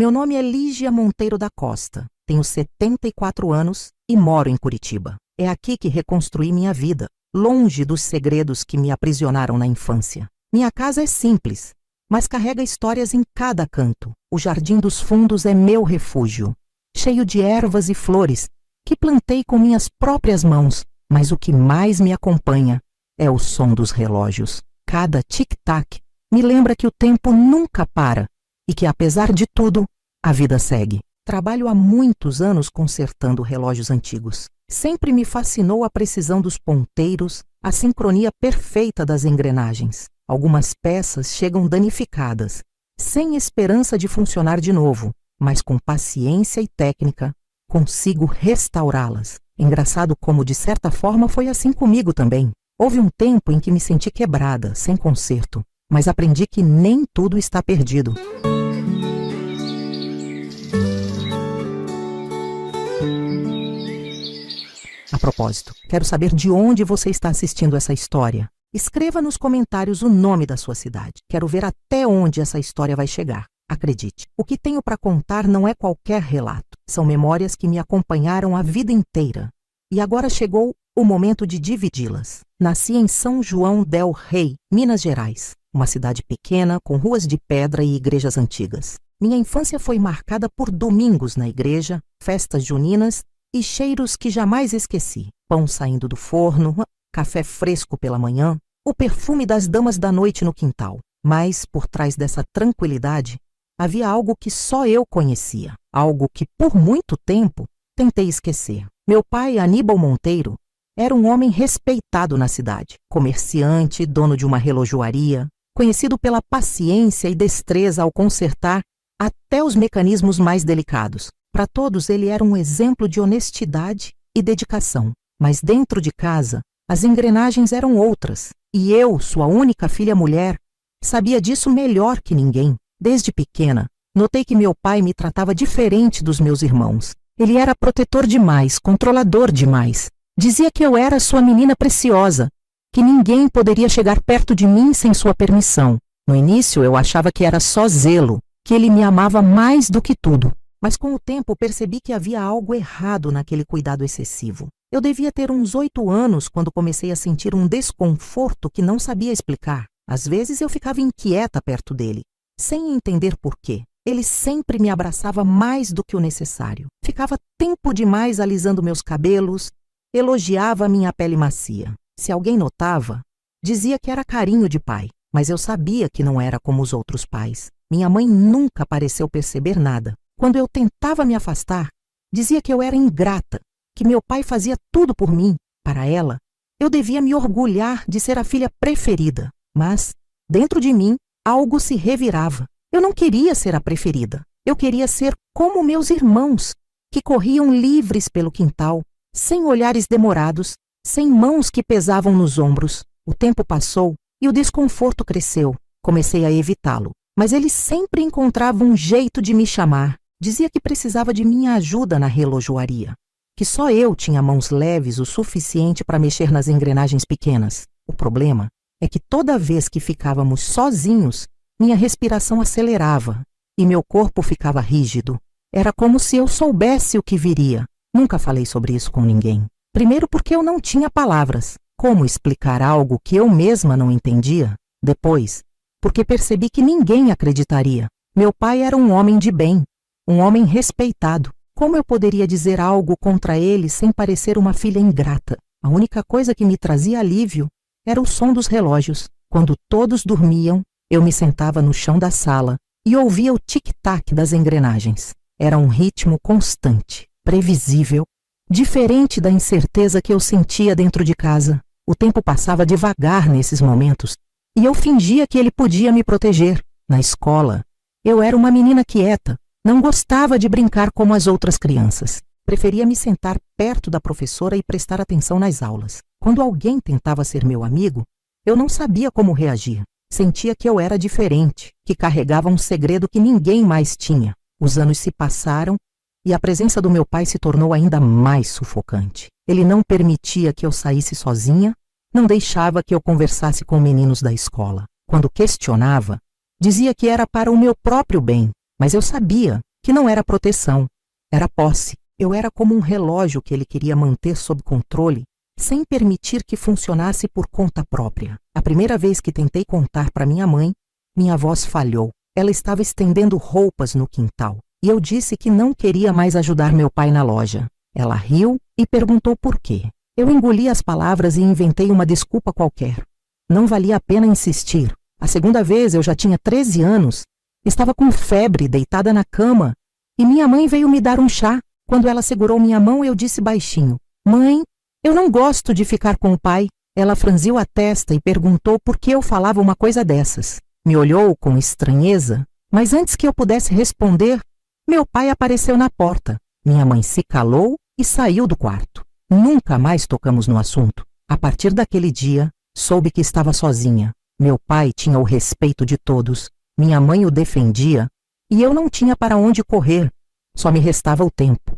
Meu nome é Lígia Monteiro da Costa, tenho 74 anos e moro em Curitiba. É aqui que reconstruí minha vida, longe dos segredos que me aprisionaram na infância. Minha casa é simples, mas carrega histórias em cada canto. O Jardim dos Fundos é meu refúgio, cheio de ervas e flores que plantei com minhas próprias mãos, mas o que mais me acompanha é o som dos relógios. Cada tic-tac me lembra que o tempo nunca para e que, apesar de tudo, a vida segue. Trabalho há muitos anos consertando relógios antigos. Sempre me fascinou a precisão dos ponteiros, a sincronia perfeita das engrenagens. Algumas peças chegam danificadas, sem esperança de funcionar de novo, mas com paciência e técnica consigo restaurá-las. Engraçado como, de certa forma, foi assim comigo também. Houve um tempo em que me senti quebrada, sem conserto, mas aprendi que nem tudo está perdido. A propósito, quero saber de onde você está assistindo essa história. Escreva nos comentários o nome da sua cidade. Quero ver até onde essa história vai chegar. Acredite, o que tenho para contar não é qualquer relato. São memórias que me acompanharam a vida inteira. E agora chegou o momento de dividi-las. Nasci em São João del Rei, Minas Gerais, uma cidade pequena com ruas de pedra e igrejas antigas. Minha infância foi marcada por domingos na igreja, festas juninas e cheiros que jamais esqueci. Pão saindo do forno, café fresco pela manhã, o perfume das damas da noite no quintal. Mas, por trás dessa tranquilidade, havia algo que só eu conhecia. Algo que, por muito tempo, tentei esquecer. Meu pai, Aníbal Monteiro, era um homem respeitado na cidade. Comerciante, dono de uma relojoaria, conhecido pela paciência e destreza ao consertar até os mecanismos mais delicados. Para todos, ele era um exemplo de honestidade e dedicação. Mas dentro de casa, as engrenagens eram outras. E eu, sua única filha mulher, sabia disso melhor que ninguém. Desde pequena, notei que meu pai me tratava diferente dos meus irmãos. Ele era protetor demais, controlador demais. Dizia que eu era sua menina preciosa, que ninguém poderia chegar perto de mim sem sua permissão. No início, eu achava que era só zelo, que ele me amava mais do que tudo. Mas com o tempo percebi que havia algo errado naquele cuidado excessivo. Eu devia ter uns 8 anos quando comecei a sentir um desconforto que não sabia explicar. Às vezes eu ficava inquieta perto dele, sem entender por quê. Ele sempre me abraçava mais do que o necessário. Ficava tempo demais alisando meus cabelos, elogiava a minha pele macia. Se alguém notava, dizia que era carinho de pai, mas eu sabia que não era como os outros pais. Minha mãe nunca pareceu perceber nada. Quando eu tentava me afastar, dizia que eu era ingrata, que meu pai fazia tudo por mim. Para ela, eu devia me orgulhar de ser a filha preferida. Mas, dentro de mim, algo se revirava. Eu não queria ser a preferida. Eu queria ser como meus irmãos, que corriam livres pelo quintal, sem olhares demorados, sem mãos que pesavam nos ombros. O tempo passou e o desconforto cresceu. Comecei a evitá-lo, mas ele sempre encontrava um jeito de me chamar. Dizia que precisava de minha ajuda na relojoaria, que só eu tinha mãos leves o suficiente para mexer nas engrenagens pequenas. O problema é que toda vez que ficávamos sozinhos, minha respiração acelerava e meu corpo ficava rígido. Era como se eu soubesse o que viria. Nunca falei sobre isso com ninguém. Primeiro porque eu não tinha palavras. Como explicar algo que eu mesma não entendia? Depois, porque percebi que ninguém acreditaria. Meu pai era um homem de bem, um homem respeitado. Como eu poderia dizer algo contra ele sem parecer uma filha ingrata? A única coisa que me trazia alívio era o som dos relógios. Quando todos dormiam, eu me sentava no chão da sala e ouvia o tic-tac das engrenagens. Era um ritmo constante, previsível, diferente da incerteza que eu sentia dentro de casa. O tempo passava devagar nesses momentos e eu fingia que ele podia me proteger. Na escola, eu era uma menina quieta, não gostava de brincar como as outras crianças. Preferia me sentar perto da professora e prestar atenção nas aulas. Quando alguém tentava ser meu amigo, eu não sabia como reagir. Sentia que eu era diferente, que carregava um segredo que ninguém mais tinha. Os anos se passaram e a presença do meu pai se tornou ainda mais sufocante. Ele não permitia que eu saísse sozinha, não deixava que eu conversasse com meninos da escola. Quando questionava, dizia que era para o meu próprio bem, mas eu sabia que não era proteção, era posse. Eu era como um relógio que ele queria manter sob controle, sem permitir que funcionasse por conta própria. A primeira vez que tentei contar para minha mãe, minha voz falhou. Ela estava estendendo roupas no quintal, e eu disse que não queria mais ajudar meu pai na loja. Ela riu e perguntou por quê. Eu engoli as palavras e inventei uma desculpa qualquer. Não valia a pena insistir. A segunda vez eu já tinha 13 anos, estava com febre, deitada na cama, e minha mãe veio me dar um chá. Quando ela segurou minha mão, eu disse baixinho: "Mãe, eu não gosto de ficar com o pai." Ela franziu a testa e perguntou por que eu falava uma coisa dessas. Me olhou com estranheza, mas antes que eu pudesse responder, meu pai apareceu na porta. Minha mãe se calou e saiu do quarto. Nunca mais tocamos no assunto. A partir daquele dia, soube que estava sozinha. Meu pai tinha o respeito de todos, minha mãe o defendia, e eu não tinha para onde correr. Só me restava o tempo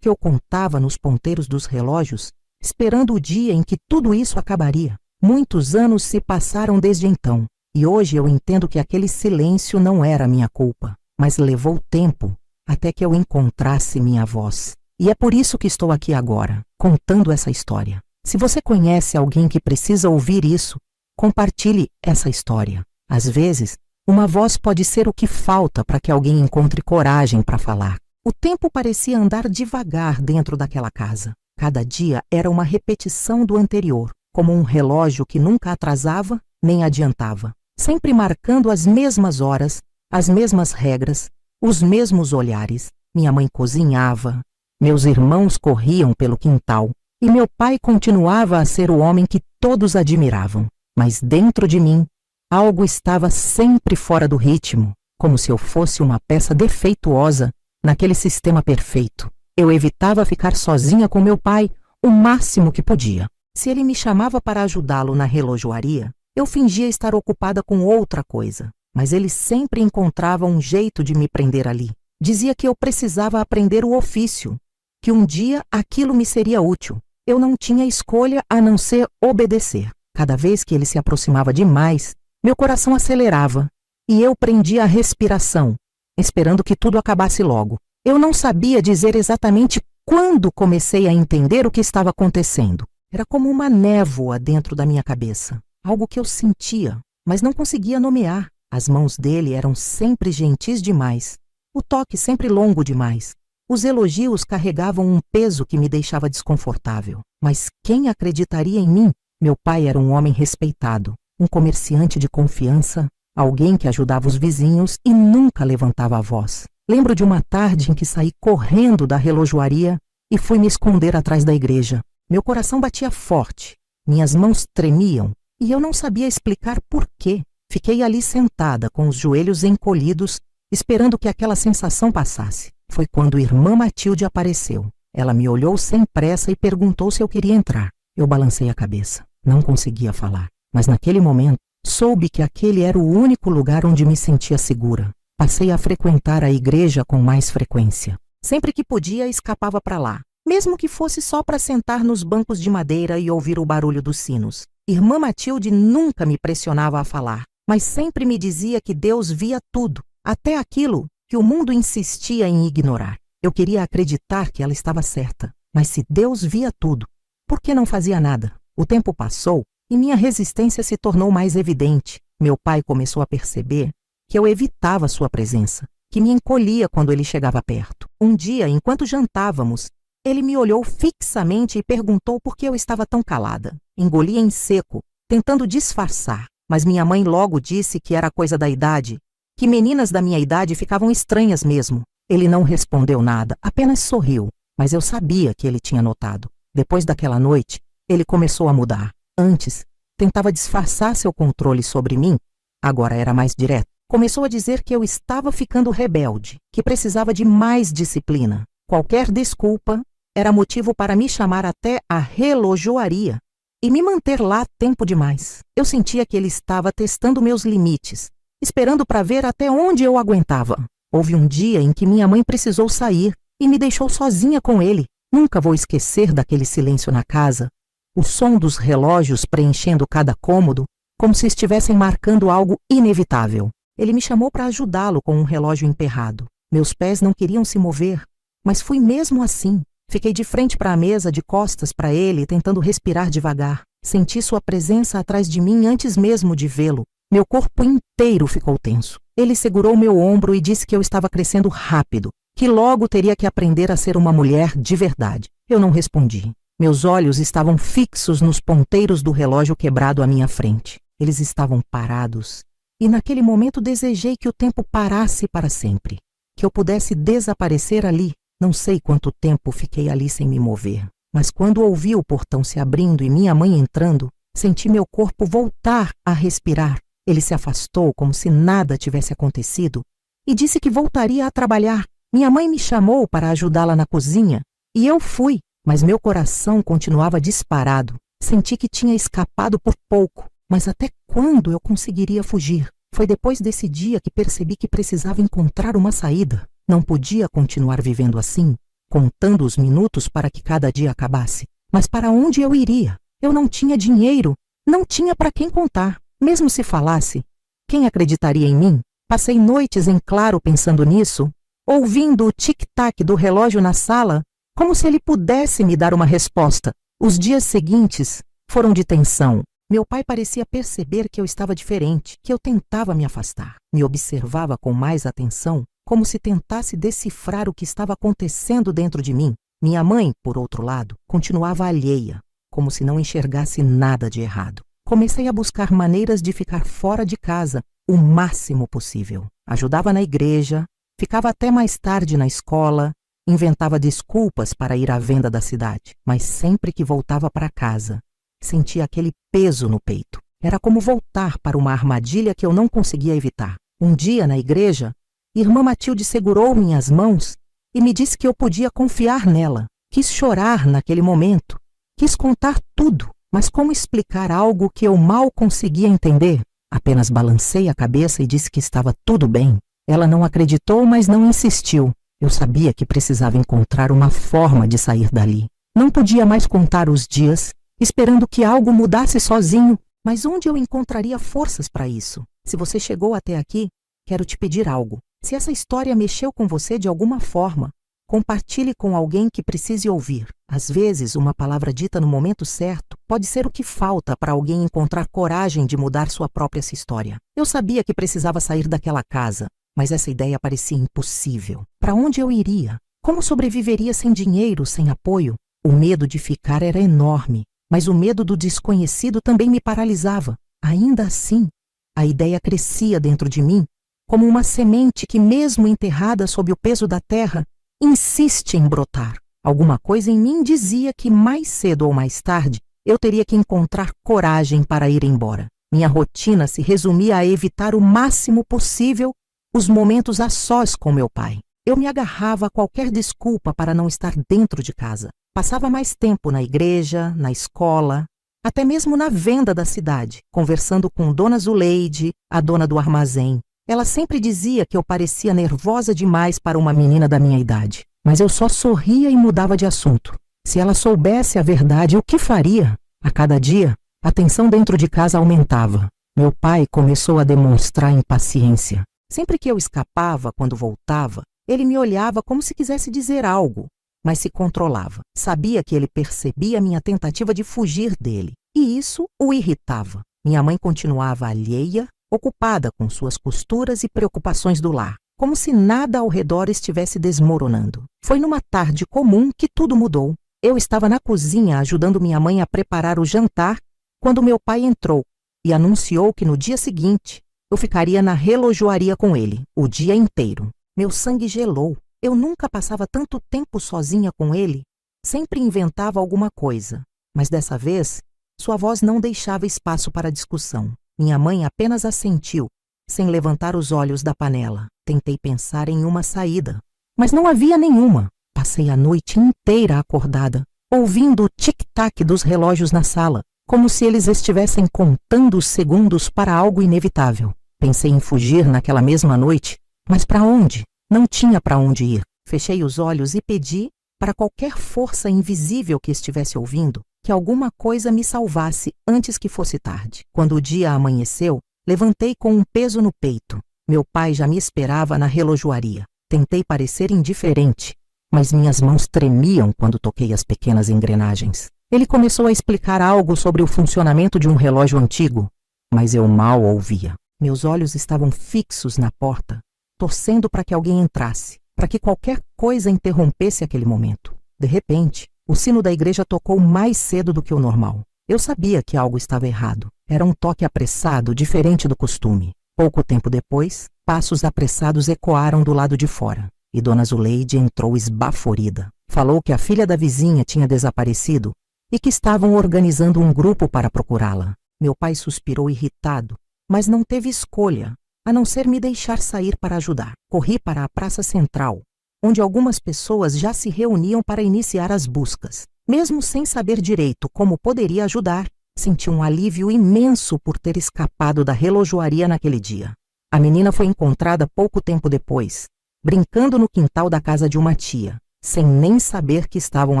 que eu contava nos ponteiros dos relógios, esperando o dia em que tudo isso acabaria. Muitos anos se passaram desde então, e hoje eu entendo que aquele silêncio não era minha culpa, mas levou tempo até que eu encontrasse minha voz. E é por isso que estou aqui agora, contando essa história. Se você conhece alguém que precisa ouvir isso, compartilhe essa história. Às vezes, uma voz pode ser o que falta para que alguém encontre coragem para falar. O tempo parecia andar devagar dentro daquela casa. Cada dia era uma repetição do anterior, como um relógio que nunca atrasava nem adiantava, sempre marcando as mesmas horas, as mesmas regras, os mesmos olhares. Minha mãe cozinhava, meus irmãos corriam pelo quintal e meu pai continuava a ser o homem que todos admiravam. Mas dentro de mim, algo estava sempre fora do ritmo, como se eu fosse uma peça defeituosa naquele sistema perfeito. Eu evitava ficar sozinha com meu pai o máximo que podia. Se ele me chamava para ajudá-lo na relojoaria, eu fingia estar ocupada com outra coisa, mas ele sempre encontrava um jeito de me prender ali. Dizia que eu precisava aprender o ofício, que um dia aquilo me seria útil. Eu não tinha escolha a não ser obedecer. Cada vez que ele se aproximava demais, meu coração acelerava e eu prendia a respiração, esperando que tudo acabasse logo. Eu não sabia dizer exatamente quando comecei a entender o que estava acontecendo. Era como uma névoa dentro da minha cabeça, algo que eu sentia, mas não conseguia nomear. As mãos dele eram sempre gentis demais, o toque sempre longo demais. Os elogios carregavam um peso que me deixava desconfortável. Mas quem acreditaria em mim? Meu pai era um homem respeitado, um comerciante de confiança, alguém que ajudava os vizinhos e nunca levantava a voz. Lembro de uma tarde em que saí correndo da relojoaria e fui me esconder atrás da igreja. Meu coração batia forte, minhas mãos tremiam e eu não sabia explicar por quê. Fiquei ali sentada com os joelhos encolhidos, esperando que aquela sensação passasse. Foi quando irmã Matilde apareceu. Ela me olhou sem pressa e perguntou se eu queria entrar. Eu balancei a cabeça. Não conseguia falar, mas naquele momento soube que aquele era o único lugar onde me sentia segura. Passei a frequentar a igreja com mais frequência. Sempre que podia, escapava para lá, mesmo que fosse só para sentar nos bancos de madeira e ouvir o barulho dos sinos. Irmã Matilde nunca me pressionava a falar, mas sempre me dizia que Deus via tudo, até aquilo que o mundo insistia em ignorar. Eu queria acreditar que ela estava certa, mas se Deus via tudo, por que não fazia nada? O tempo passou e minha resistência se tornou mais evidente. Meu pai começou a perceber que eu evitava sua presença, que me encolhia quando ele chegava perto. Um dia, enquanto jantávamos, ele me olhou fixamente e perguntou por que eu estava tão calada. Engoli em seco, tentando disfarçar, mas minha mãe logo disse que era coisa da idade, que meninas da minha idade ficavam estranhas mesmo. Ele não respondeu nada, apenas sorriu, mas eu sabia que ele tinha notado. Depois daquela noite, ele começou a mudar. Antes, tentava disfarçar seu controle sobre mim, agora era mais direto. Começou a dizer que eu estava ficando rebelde, que precisava de mais disciplina. Qualquer desculpa era motivo para me chamar até a relojoaria e me manter lá tempo demais. Eu sentia que ele estava testando meus limites, esperando para ver até onde eu aguentava. Houve um dia em que minha mãe precisou sair e me deixou sozinha com ele. Nunca vou esquecer daquele silêncio na casa, o som dos relógios preenchendo cada cômodo, como se estivessem marcando algo inevitável. Ele me chamou para ajudá-lo com um relógio emperrado. Meus pés não queriam se mover, mas fui mesmo assim. Fiquei de frente para a mesa, de costas para ele, tentando respirar devagar. Senti sua presença atrás de mim antes mesmo de vê-lo. Meu corpo inteiro ficou tenso. Ele segurou meu ombro e disse que eu estava crescendo rápido, que logo teria que aprender a ser uma mulher de verdade. Eu não respondi. Meus olhos estavam fixos nos ponteiros do relógio quebrado à minha frente. Eles estavam parados, e naquele momento desejei que o tempo parasse para sempre, que eu pudesse desaparecer ali. Não sei quanto tempo fiquei ali sem me mover, mas quando ouvi o portão se abrindo e minha mãe entrando, senti meu corpo voltar a respirar. Ele se afastou como se nada tivesse acontecido e disse que voltaria a trabalhar. Minha mãe me chamou para ajudá-la na cozinha e eu fui, mas meu coração continuava disparado. Senti que tinha escapado por pouco, mas até quando eu conseguiria fugir? Foi depois desse dia que percebi que precisava encontrar uma saída. Não podia continuar vivendo assim, contando os minutos para que cada dia acabasse. Mas para onde eu iria? Eu não tinha dinheiro, não tinha para quem contar. Mesmo se falasse, quem acreditaria em mim? Passei noites em claro pensando nisso, ouvindo o tic-tac do relógio na sala, como se ele pudesse me dar uma resposta. Os dias seguintes foram de tensão. Meu pai parecia perceber que eu estava diferente, que eu tentava me afastar. Me observava com mais atenção, como se tentasse decifrar o que estava acontecendo dentro de mim. Minha mãe, por outro lado, continuava alheia, como se não enxergasse nada de errado. Comecei a buscar maneiras de ficar fora de casa o máximo possível. Ajudava na igreja, ficava até mais tarde na escola, inventava desculpas para ir à venda da cidade. Mas sempre que voltava para casa, sentia aquele peso no peito. Era como voltar para uma armadilha que eu não conseguia evitar. Um dia, na igreja, Irmã Matilde segurou minhas mãos e me disse que eu podia confiar nela. Quis chorar naquele momento, quis contar tudo, mas como explicar algo que eu mal conseguia entender? Apenas balancei a cabeça e disse que estava tudo bem. Ela não acreditou, mas não insistiu. Eu sabia que precisava encontrar uma forma de sair dali. Não podia mais contar os dias, esperando que algo mudasse sozinho. Mas onde eu encontraria forças para isso? Se você chegou até aqui, quero te pedir algo. Se essa história mexeu com você de alguma forma, compartilhe com alguém que precise ouvir. Às vezes, uma palavra dita no momento certo pode ser o que falta para alguém encontrar coragem de mudar sua própria história. Eu sabia que precisava sair daquela casa, mas essa ideia parecia impossível. Para onde eu iria? Como sobreviveria sem dinheiro, sem apoio? O medo de ficar era enorme, mas o medo do desconhecido também me paralisava. Ainda assim, a ideia crescia dentro de mim, como uma semente que, mesmo enterrada sob o peso da terra, insiste em brotar. Alguma coisa em mim dizia que mais cedo ou mais tarde eu teria que encontrar coragem para ir embora. Minha rotina se resumia a evitar o máximo possível os momentos a sós com meu pai. Eu me agarrava a qualquer desculpa para não estar dentro de casa. Passava mais tempo na igreja, na escola, até mesmo na venda da cidade, conversando com Dona Zuleide, a dona do armazém. Ela sempre dizia que eu parecia nervosa demais para uma menina da minha idade, mas eu só sorria e mudava de assunto. Se ela soubesse a verdade, o que faria? A cada dia, a tensão dentro de casa aumentava. Meu pai começou a demonstrar impaciência. Sempre que eu escapava, quando voltava, ele me olhava como se quisesse dizer algo, mas se controlava. Sabia que ele percebia minha tentativa de fugir dele, e isso o irritava. Minha mãe continuava alheia, ocupada com suas costuras e preocupações do lar, como se nada ao redor estivesse desmoronando. Foi numa tarde comum que tudo mudou. Eu estava na cozinha ajudando minha mãe a preparar o jantar quando meu pai entrou e anunciou que no dia seguinte eu ficaria na relojoaria com ele, o dia inteiro. Meu sangue gelou. Eu nunca passava tanto tempo sozinha com ele. Sempre inventava alguma coisa, mas dessa vez sua voz não deixava espaço para discussão. Minha mãe apenas assentiu, sem levantar os olhos da panela. Tentei pensar em uma saída, mas não havia nenhuma. Passei a noite inteira acordada, ouvindo o tic-tac dos relógios na sala, como se eles estivessem contando os segundos para algo inevitável. Pensei em fugir naquela mesma noite, mas para onde? Não tinha para onde ir. Fechei os olhos e pedi para qualquer força invisível que estivesse ouvindo que alguma coisa me salvasse antes que fosse tarde. Quando o dia amanheceu, levantei com um peso no peito. Meu pai já me esperava na relojoaria. Tentei parecer indiferente, mas minhas mãos tremiam quando toquei as pequenas engrenagens. Ele começou a explicar algo sobre o funcionamento de um relógio antigo, mas eu mal ouvia. Meus olhos estavam fixos na porta, torcendo para que alguém entrasse, para que qualquer coisa interrompesse aquele momento. De repente, o sino da igreja tocou mais cedo do que o normal. Eu sabia que algo estava errado. Era um toque apressado, diferente do costume. Pouco tempo depois, passos apressados ecoaram do lado de fora, e Dona Zuleide entrou esbaforida. Falou que a filha da vizinha tinha desaparecido e que estavam organizando um grupo para procurá-la. Meu pai suspirou irritado, mas não teve escolha, a não ser me deixar sair para ajudar. Corri para a praça central, onde algumas pessoas já se reuniam para iniciar as buscas. Mesmo sem saber direito como poderia ajudar, senti um alívio imenso por ter escapado da relojoaria naquele dia. A menina foi encontrada pouco tempo depois, brincando no quintal da casa de uma tia, sem nem saber que estavam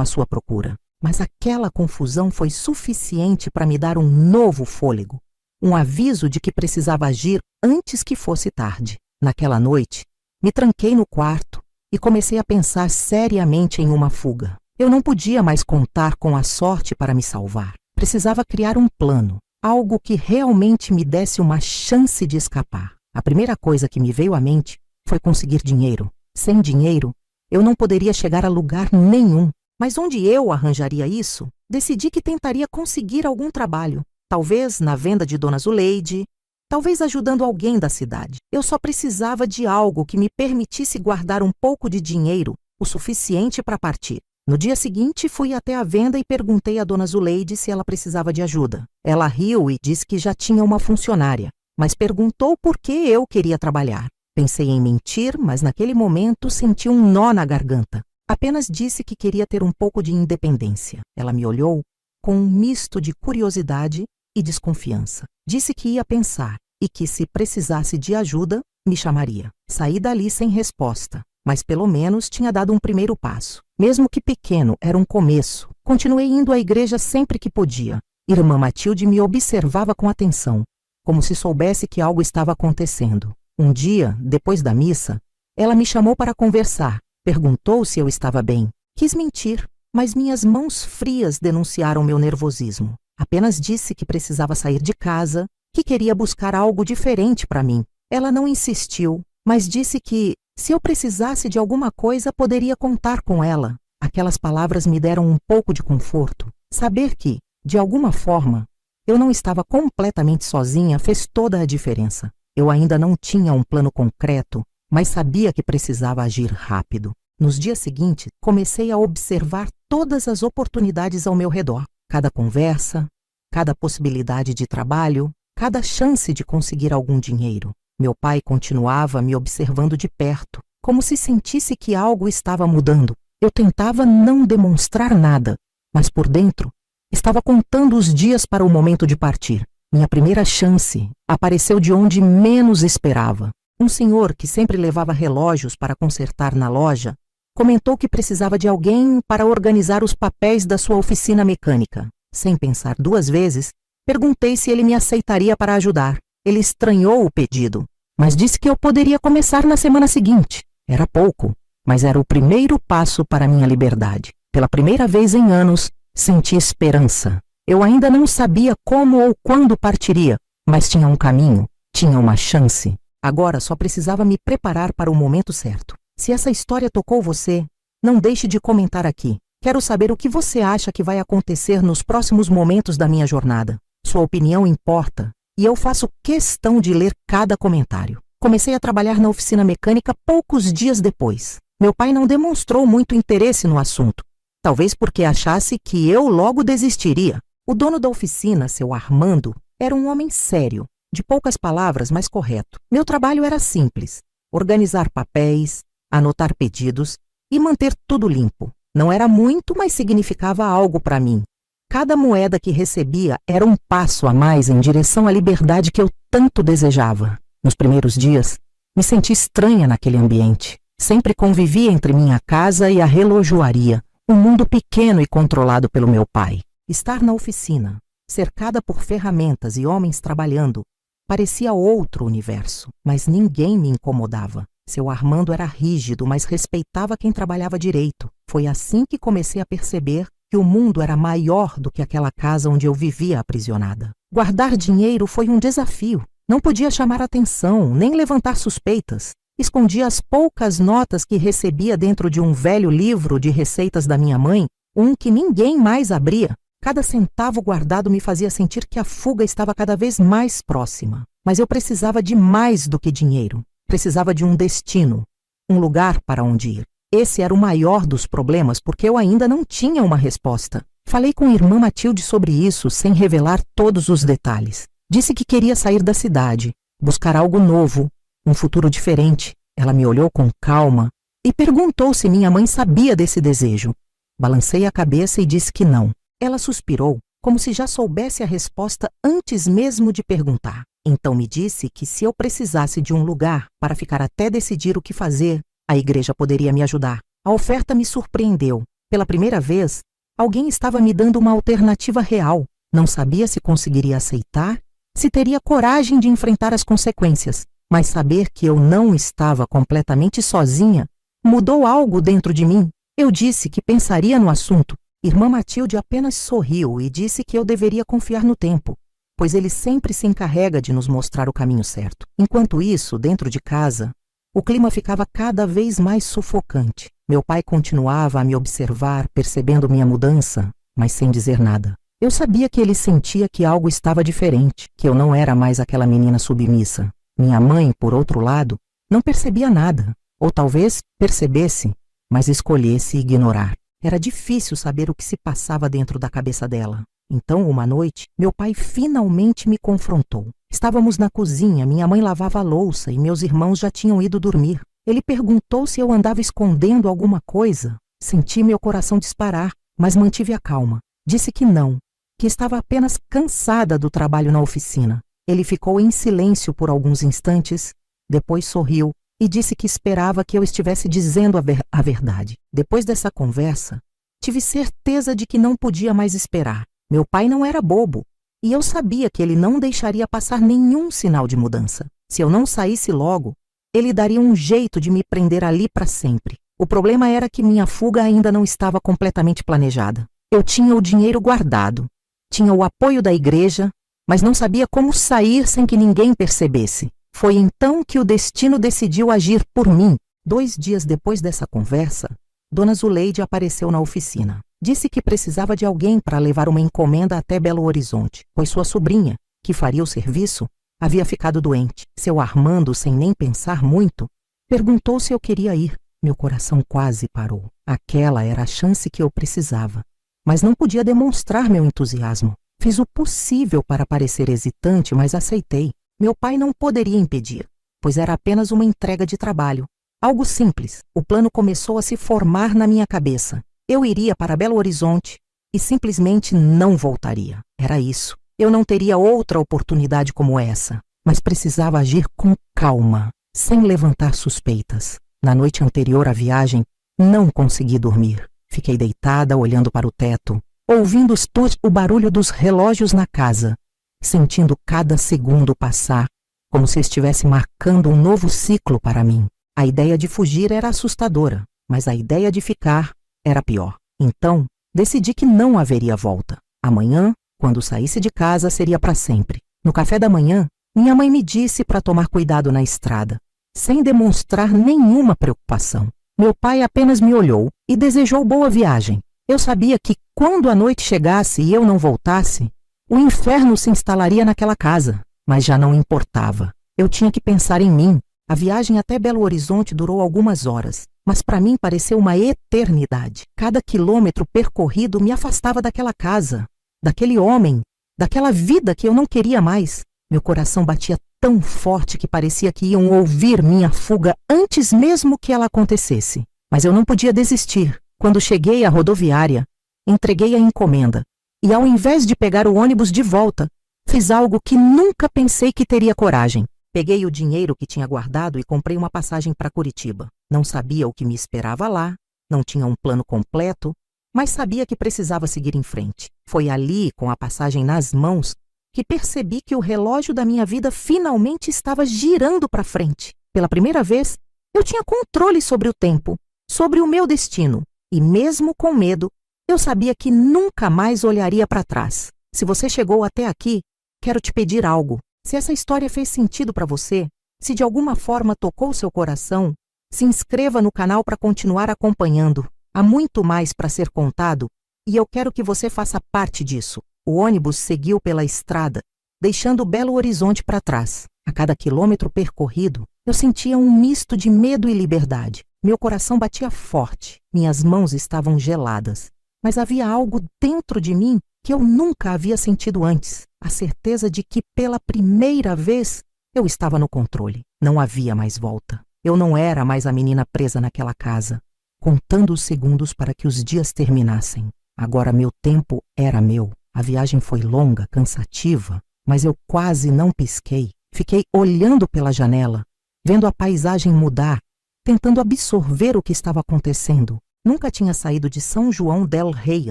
à sua procura. Mas aquela confusão foi suficiente para me dar um novo fôlego, um aviso de que precisava agir antes que fosse tarde. Naquela noite, me tranquei no quarto e comecei a pensar seriamente em uma fuga. Eu não podia mais contar com a sorte para me salvar. Precisava criar um plano, algo que realmente me desse uma chance de escapar. A primeira coisa que me veio à mente foi conseguir dinheiro. Sem dinheiro, eu não poderia chegar a lugar nenhum. Mas onde eu arranjaria isso? Decidi que tentaria conseguir algum trabalho. Talvez na venda de Dona Zuleide, talvez ajudando alguém da cidade. Eu só precisava de algo que me permitisse guardar um pouco de dinheiro, o suficiente para partir. No dia seguinte, fui até a venda e perguntei a Dona Zuleide se ela precisava de ajuda. Ela riu e disse que já tinha uma funcionária, mas perguntou por que eu queria trabalhar. Pensei em mentir, mas naquele momento senti um nó na garganta. Apenas disse que queria ter um pouco de independência. Ela me olhou com um misto de curiosidade e desconfiança. Disse que ia pensar e que, se precisasse de ajuda, me chamaria. Saí dali sem resposta, mas pelo menos tinha dado um primeiro passo. Mesmo que pequeno, era um começo. Continuei indo à igreja sempre que podia. Irmã Matilde me observava com atenção, como se soubesse que algo estava acontecendo. Um dia, depois da missa, ela me chamou para conversar. Perguntou se eu estava bem. Quis mentir, mas minhas mãos frias denunciaram meu nervosismo. Apenas disse que precisava sair de casa, que queria buscar algo diferente para mim. Ela não insistiu, mas disse que, se eu precisasse de alguma coisa, poderia contar com ela. Aquelas palavras me deram um pouco de conforto. Saber que, de alguma forma, eu não estava completamente sozinha fez toda a diferença. Eu ainda não tinha um plano concreto, mas sabia que precisava agir rápido. Nos dias seguintes, comecei a observar todas as oportunidades ao meu redor. Cada conversa, cada possibilidade de trabalho, cada chance de conseguir algum dinheiro. Meu pai continuava me observando de perto, como se sentisse que algo estava mudando. Eu tentava não demonstrar nada, mas por dentro, estava contando os dias para o momento de partir. Minha primeira chance apareceu de onde menos esperava. Um senhor que sempre levava relógios para consertar na loja comentou que precisava de alguém para organizar os papéis da sua oficina mecânica. Sem pensar duas vezes, perguntei se ele me aceitaria para ajudar. Ele estranhou o pedido, mas disse que eu poderia começar na semana seguinte. Era pouco, mas era o primeiro passo para minha liberdade. Pela primeira vez em anos, senti esperança. Eu ainda não sabia como ou quando partiria, mas tinha um caminho, tinha uma chance. Agora só precisava me preparar para o momento certo. Se essa história tocou você, não deixe de comentar aqui. Quero saber o que você acha que vai acontecer nos próximos momentos da minha jornada. Sua opinião importa e eu faço questão de ler cada comentário. Comecei a trabalhar na oficina mecânica poucos dias depois. Meu pai não demonstrou muito interesse no assunto, talvez porque achasse que eu logo desistiria. O dono da oficina, seu Armando, era um homem sério, de poucas palavras, mas correto. Meu trabalho era simples: organizar papéis, anotar pedidos e manter tudo limpo. Não era muito, mas significava algo para mim. Cada moeda que recebia era um passo a mais em direção à liberdade que eu tanto desejava. Nos primeiros dias, me senti estranha naquele ambiente. Sempre convivi entre minha casa e a relojoaria, um mundo pequeno e controlado pelo meu pai. Estar na oficina, cercada por ferramentas e homens trabalhando, parecia outro universo, mas ninguém me incomodava. Seu Armando era rígido, mas respeitava quem trabalhava direito. Foi assim que comecei a perceber que o mundo era maior do que aquela casa onde eu vivia aprisionada. Guardar dinheiro foi um desafio. Não podia chamar atenção, nem levantar suspeitas. Escondia as poucas notas que recebia dentro de um velho livro de receitas da minha mãe, um que ninguém mais abria. Cada centavo guardado me fazia sentir que a fuga estava cada vez mais próxima. Mas eu precisava de mais do que dinheiro. Precisava de um destino, um lugar para onde ir. Esse era o maior dos problemas, porque eu ainda não tinha uma resposta. Falei com a irmã Matilde sobre isso, sem revelar todos os detalhes. Disse que queria sair da cidade, buscar algo novo, um futuro diferente. Ela me olhou com calma e perguntou se minha mãe sabia desse desejo. Balancei a cabeça e disse que não. Ela suspirou, como se já soubesse a resposta antes mesmo de perguntar. Então me disse que se eu precisasse de um lugar para ficar até decidir o que fazer, a igreja poderia me ajudar. A oferta me surpreendeu. Pela primeira vez, alguém estava me dando uma alternativa real. Não sabia se conseguiria aceitar, se teria coragem de enfrentar as consequências, mas saber que eu não estava completamente sozinha mudou algo dentro de mim. Eu disse que pensaria no assunto. Irmã Matilde apenas sorriu e disse que eu deveria confiar no tempo, pois ele sempre se encarrega de nos mostrar o caminho certo. Enquanto isso, dentro de casa, o clima ficava cada vez mais sufocante. Meu pai continuava a me observar, percebendo minha mudança, mas sem dizer nada. Eu sabia que ele sentia que algo estava diferente, que eu não era mais aquela menina submissa. Minha mãe, por outro lado, não percebia nada, ou talvez percebesse, mas escolhesse ignorar. Era difícil saber o que se passava dentro da cabeça dela. Então, uma noite, meu pai finalmente me confrontou. Estávamos na cozinha, minha mãe lavava a louça e meus irmãos já tinham ido dormir. Ele perguntou se eu andava escondendo alguma coisa. Senti meu coração disparar, mas mantive a calma. Disse que não, que estava apenas cansada do trabalho na oficina. Ele ficou em silêncio por alguns instantes, depois sorriu e disse que esperava que eu estivesse dizendo a verdade. Depois dessa conversa, tive certeza de que não podia mais esperar. Meu pai não era bobo, e eu sabia que ele não deixaria passar nenhum sinal de mudança. Se eu não saísse logo, ele daria um jeito de me prender ali para sempre. O problema era que minha fuga ainda não estava completamente planejada. Eu tinha o dinheiro guardado, tinha o apoio da igreja, mas não sabia como sair sem que ninguém percebesse. Foi então que o destino decidiu agir por mim. 2 dias depois dessa conversa, Dona Zuleide apareceu na oficina. Disse que precisava de alguém para levar uma encomenda até Belo Horizonte, pois sua sobrinha, que faria o serviço, havia ficado doente. Seu Armando, sem nem pensar muito, perguntou se eu queria ir. Meu coração quase parou. Aquela era a chance que eu precisava. Mas não podia demonstrar meu entusiasmo. Fiz o possível para parecer hesitante, mas aceitei. Meu pai não poderia impedir, pois era apenas uma entrega de trabalho. Algo simples. O plano começou a se formar na minha cabeça. Eu iria para Belo Horizonte e simplesmente não voltaria. Era isso. Eu não teria outra oportunidade como essa, mas precisava agir com calma, sem levantar suspeitas. Na noite anterior à viagem, não consegui dormir. Fiquei deitada, olhando para o teto, ouvindo o barulho dos relógios na casa, sentindo cada segundo passar, como se estivesse marcando um novo ciclo para mim. A ideia de fugir era assustadora, mas a ideia de ficar era pior. Então, decidi que não haveria volta. Amanhã, quando saísse de casa, seria para sempre. No café da manhã, minha mãe me disse para tomar cuidado na estrada, sem demonstrar nenhuma preocupação. Meu pai apenas me olhou e desejou boa viagem. Eu sabia que, quando a noite chegasse e eu não voltasse, o inferno se instalaria naquela casa, mas já não importava. Eu tinha que pensar em mim. A viagem até Belo Horizonte durou algumas horas, mas para mim pareceu uma eternidade. Cada quilômetro percorrido me afastava daquela casa, daquele homem, daquela vida que eu não queria mais. Meu coração batia tão forte que parecia que iam ouvir minha fuga antes mesmo que ela acontecesse. Mas eu não podia desistir. Quando cheguei à rodoviária, entreguei a encomenda e, ao invés de pegar o ônibus de volta, fiz algo que nunca pensei que teria coragem. Peguei o dinheiro que tinha guardado e comprei uma passagem para Curitiba. Não sabia o que me esperava lá, não tinha um plano completo, mas sabia que precisava seguir em frente. Foi ali, com a passagem nas mãos, que percebi que o relógio da minha vida finalmente estava girando para frente. Pela primeira vez, Eu tinha controle sobre o tempo, sobre o meu destino. E mesmo com medo, eu sabia que nunca mais olharia para trás. Se você chegou até aqui, quero te pedir algo. Se essa história fez sentido para você, se de alguma forma tocou seu coração, se inscreva no canal para continuar acompanhando. Há muito mais para ser contado e eu quero que você faça parte disso. O ônibus seguiu pela estrada, deixando o Belo Horizonte para trás. A cada quilômetro percorrido, eu sentia um misto de medo e liberdade. Meu coração batia forte, minhas mãos estavam geladas. Mas havia algo dentro de mim que eu nunca havia sentido antes. A certeza de que, pela primeira vez, eu estava no controle. Não havia mais volta. Eu não era mais a menina presa naquela casa, contando os segundos para que os dias terminassem. Agora meu tempo era meu. A viagem foi longa, cansativa, mas eu quase não pisquei. Fiquei olhando pela janela, vendo a paisagem mudar, tentando absorver o que estava acontecendo. Nunca tinha saído de São João del Rei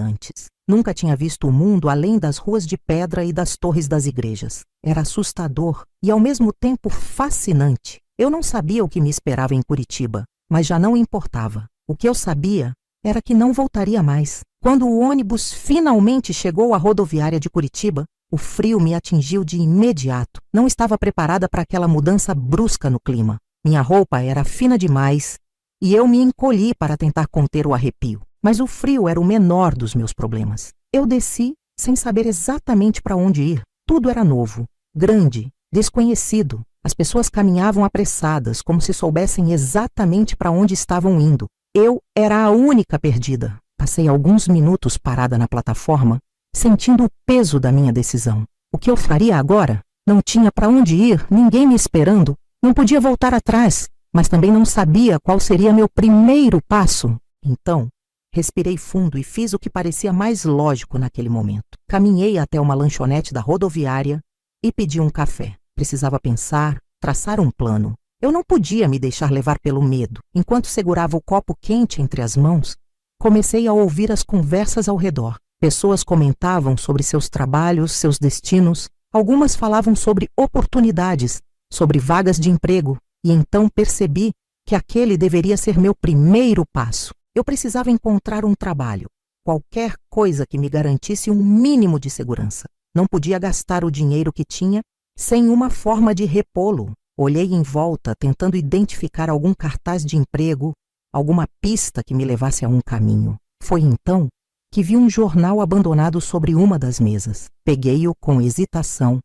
antes. Nunca tinha visto o mundo além das ruas de pedra e das torres das igrejas. Era assustador e, ao mesmo tempo, fascinante. Eu não sabia o que me esperava em Curitiba, mas já não importava. O que eu sabia era que não voltaria mais. Quando o ônibus finalmente chegou à rodoviária de Curitiba, o frio me atingiu de imediato. Não estava preparada para aquela mudança brusca no clima. Minha roupa era fina demais e eu me encolhi para tentar conter o arrepio. Mas o frio era o menor dos meus problemas. Eu desci sem saber exatamente para onde ir. Tudo era novo, grande, desconhecido. As pessoas caminhavam apressadas, como se soubessem exatamente para onde estavam indo. Eu era a única perdida. Passei alguns minutos parada na plataforma, sentindo o peso da minha decisão. O que eu faria agora? Não tinha para onde ir, ninguém me esperando. Não podia voltar atrás, mas também não sabia qual seria meu primeiro passo. Então, respirei fundo e fiz o que parecia mais lógico naquele momento. Caminhei até uma lanchonete da rodoviária e pedi um café. Precisava pensar, traçar um plano. Eu não podia me deixar levar pelo medo. Enquanto segurava o copo quente entre as mãos, comecei a ouvir as conversas ao redor. Pessoas comentavam sobre seus trabalhos, seus destinos. Algumas falavam sobre oportunidades, sobre vagas de emprego. E então percebi que aquele deveria ser meu primeiro passo. Eu precisava encontrar um trabalho, qualquer coisa que me garantisse um mínimo de segurança. Não podia gastar o dinheiro que tinha sem uma forma de repô-lo. Olhei em volta, tentando identificar algum cartaz de emprego, alguma pista que me levasse a um caminho. Foi então que vi um jornal abandonado sobre uma das mesas. Peguei-o com hesitação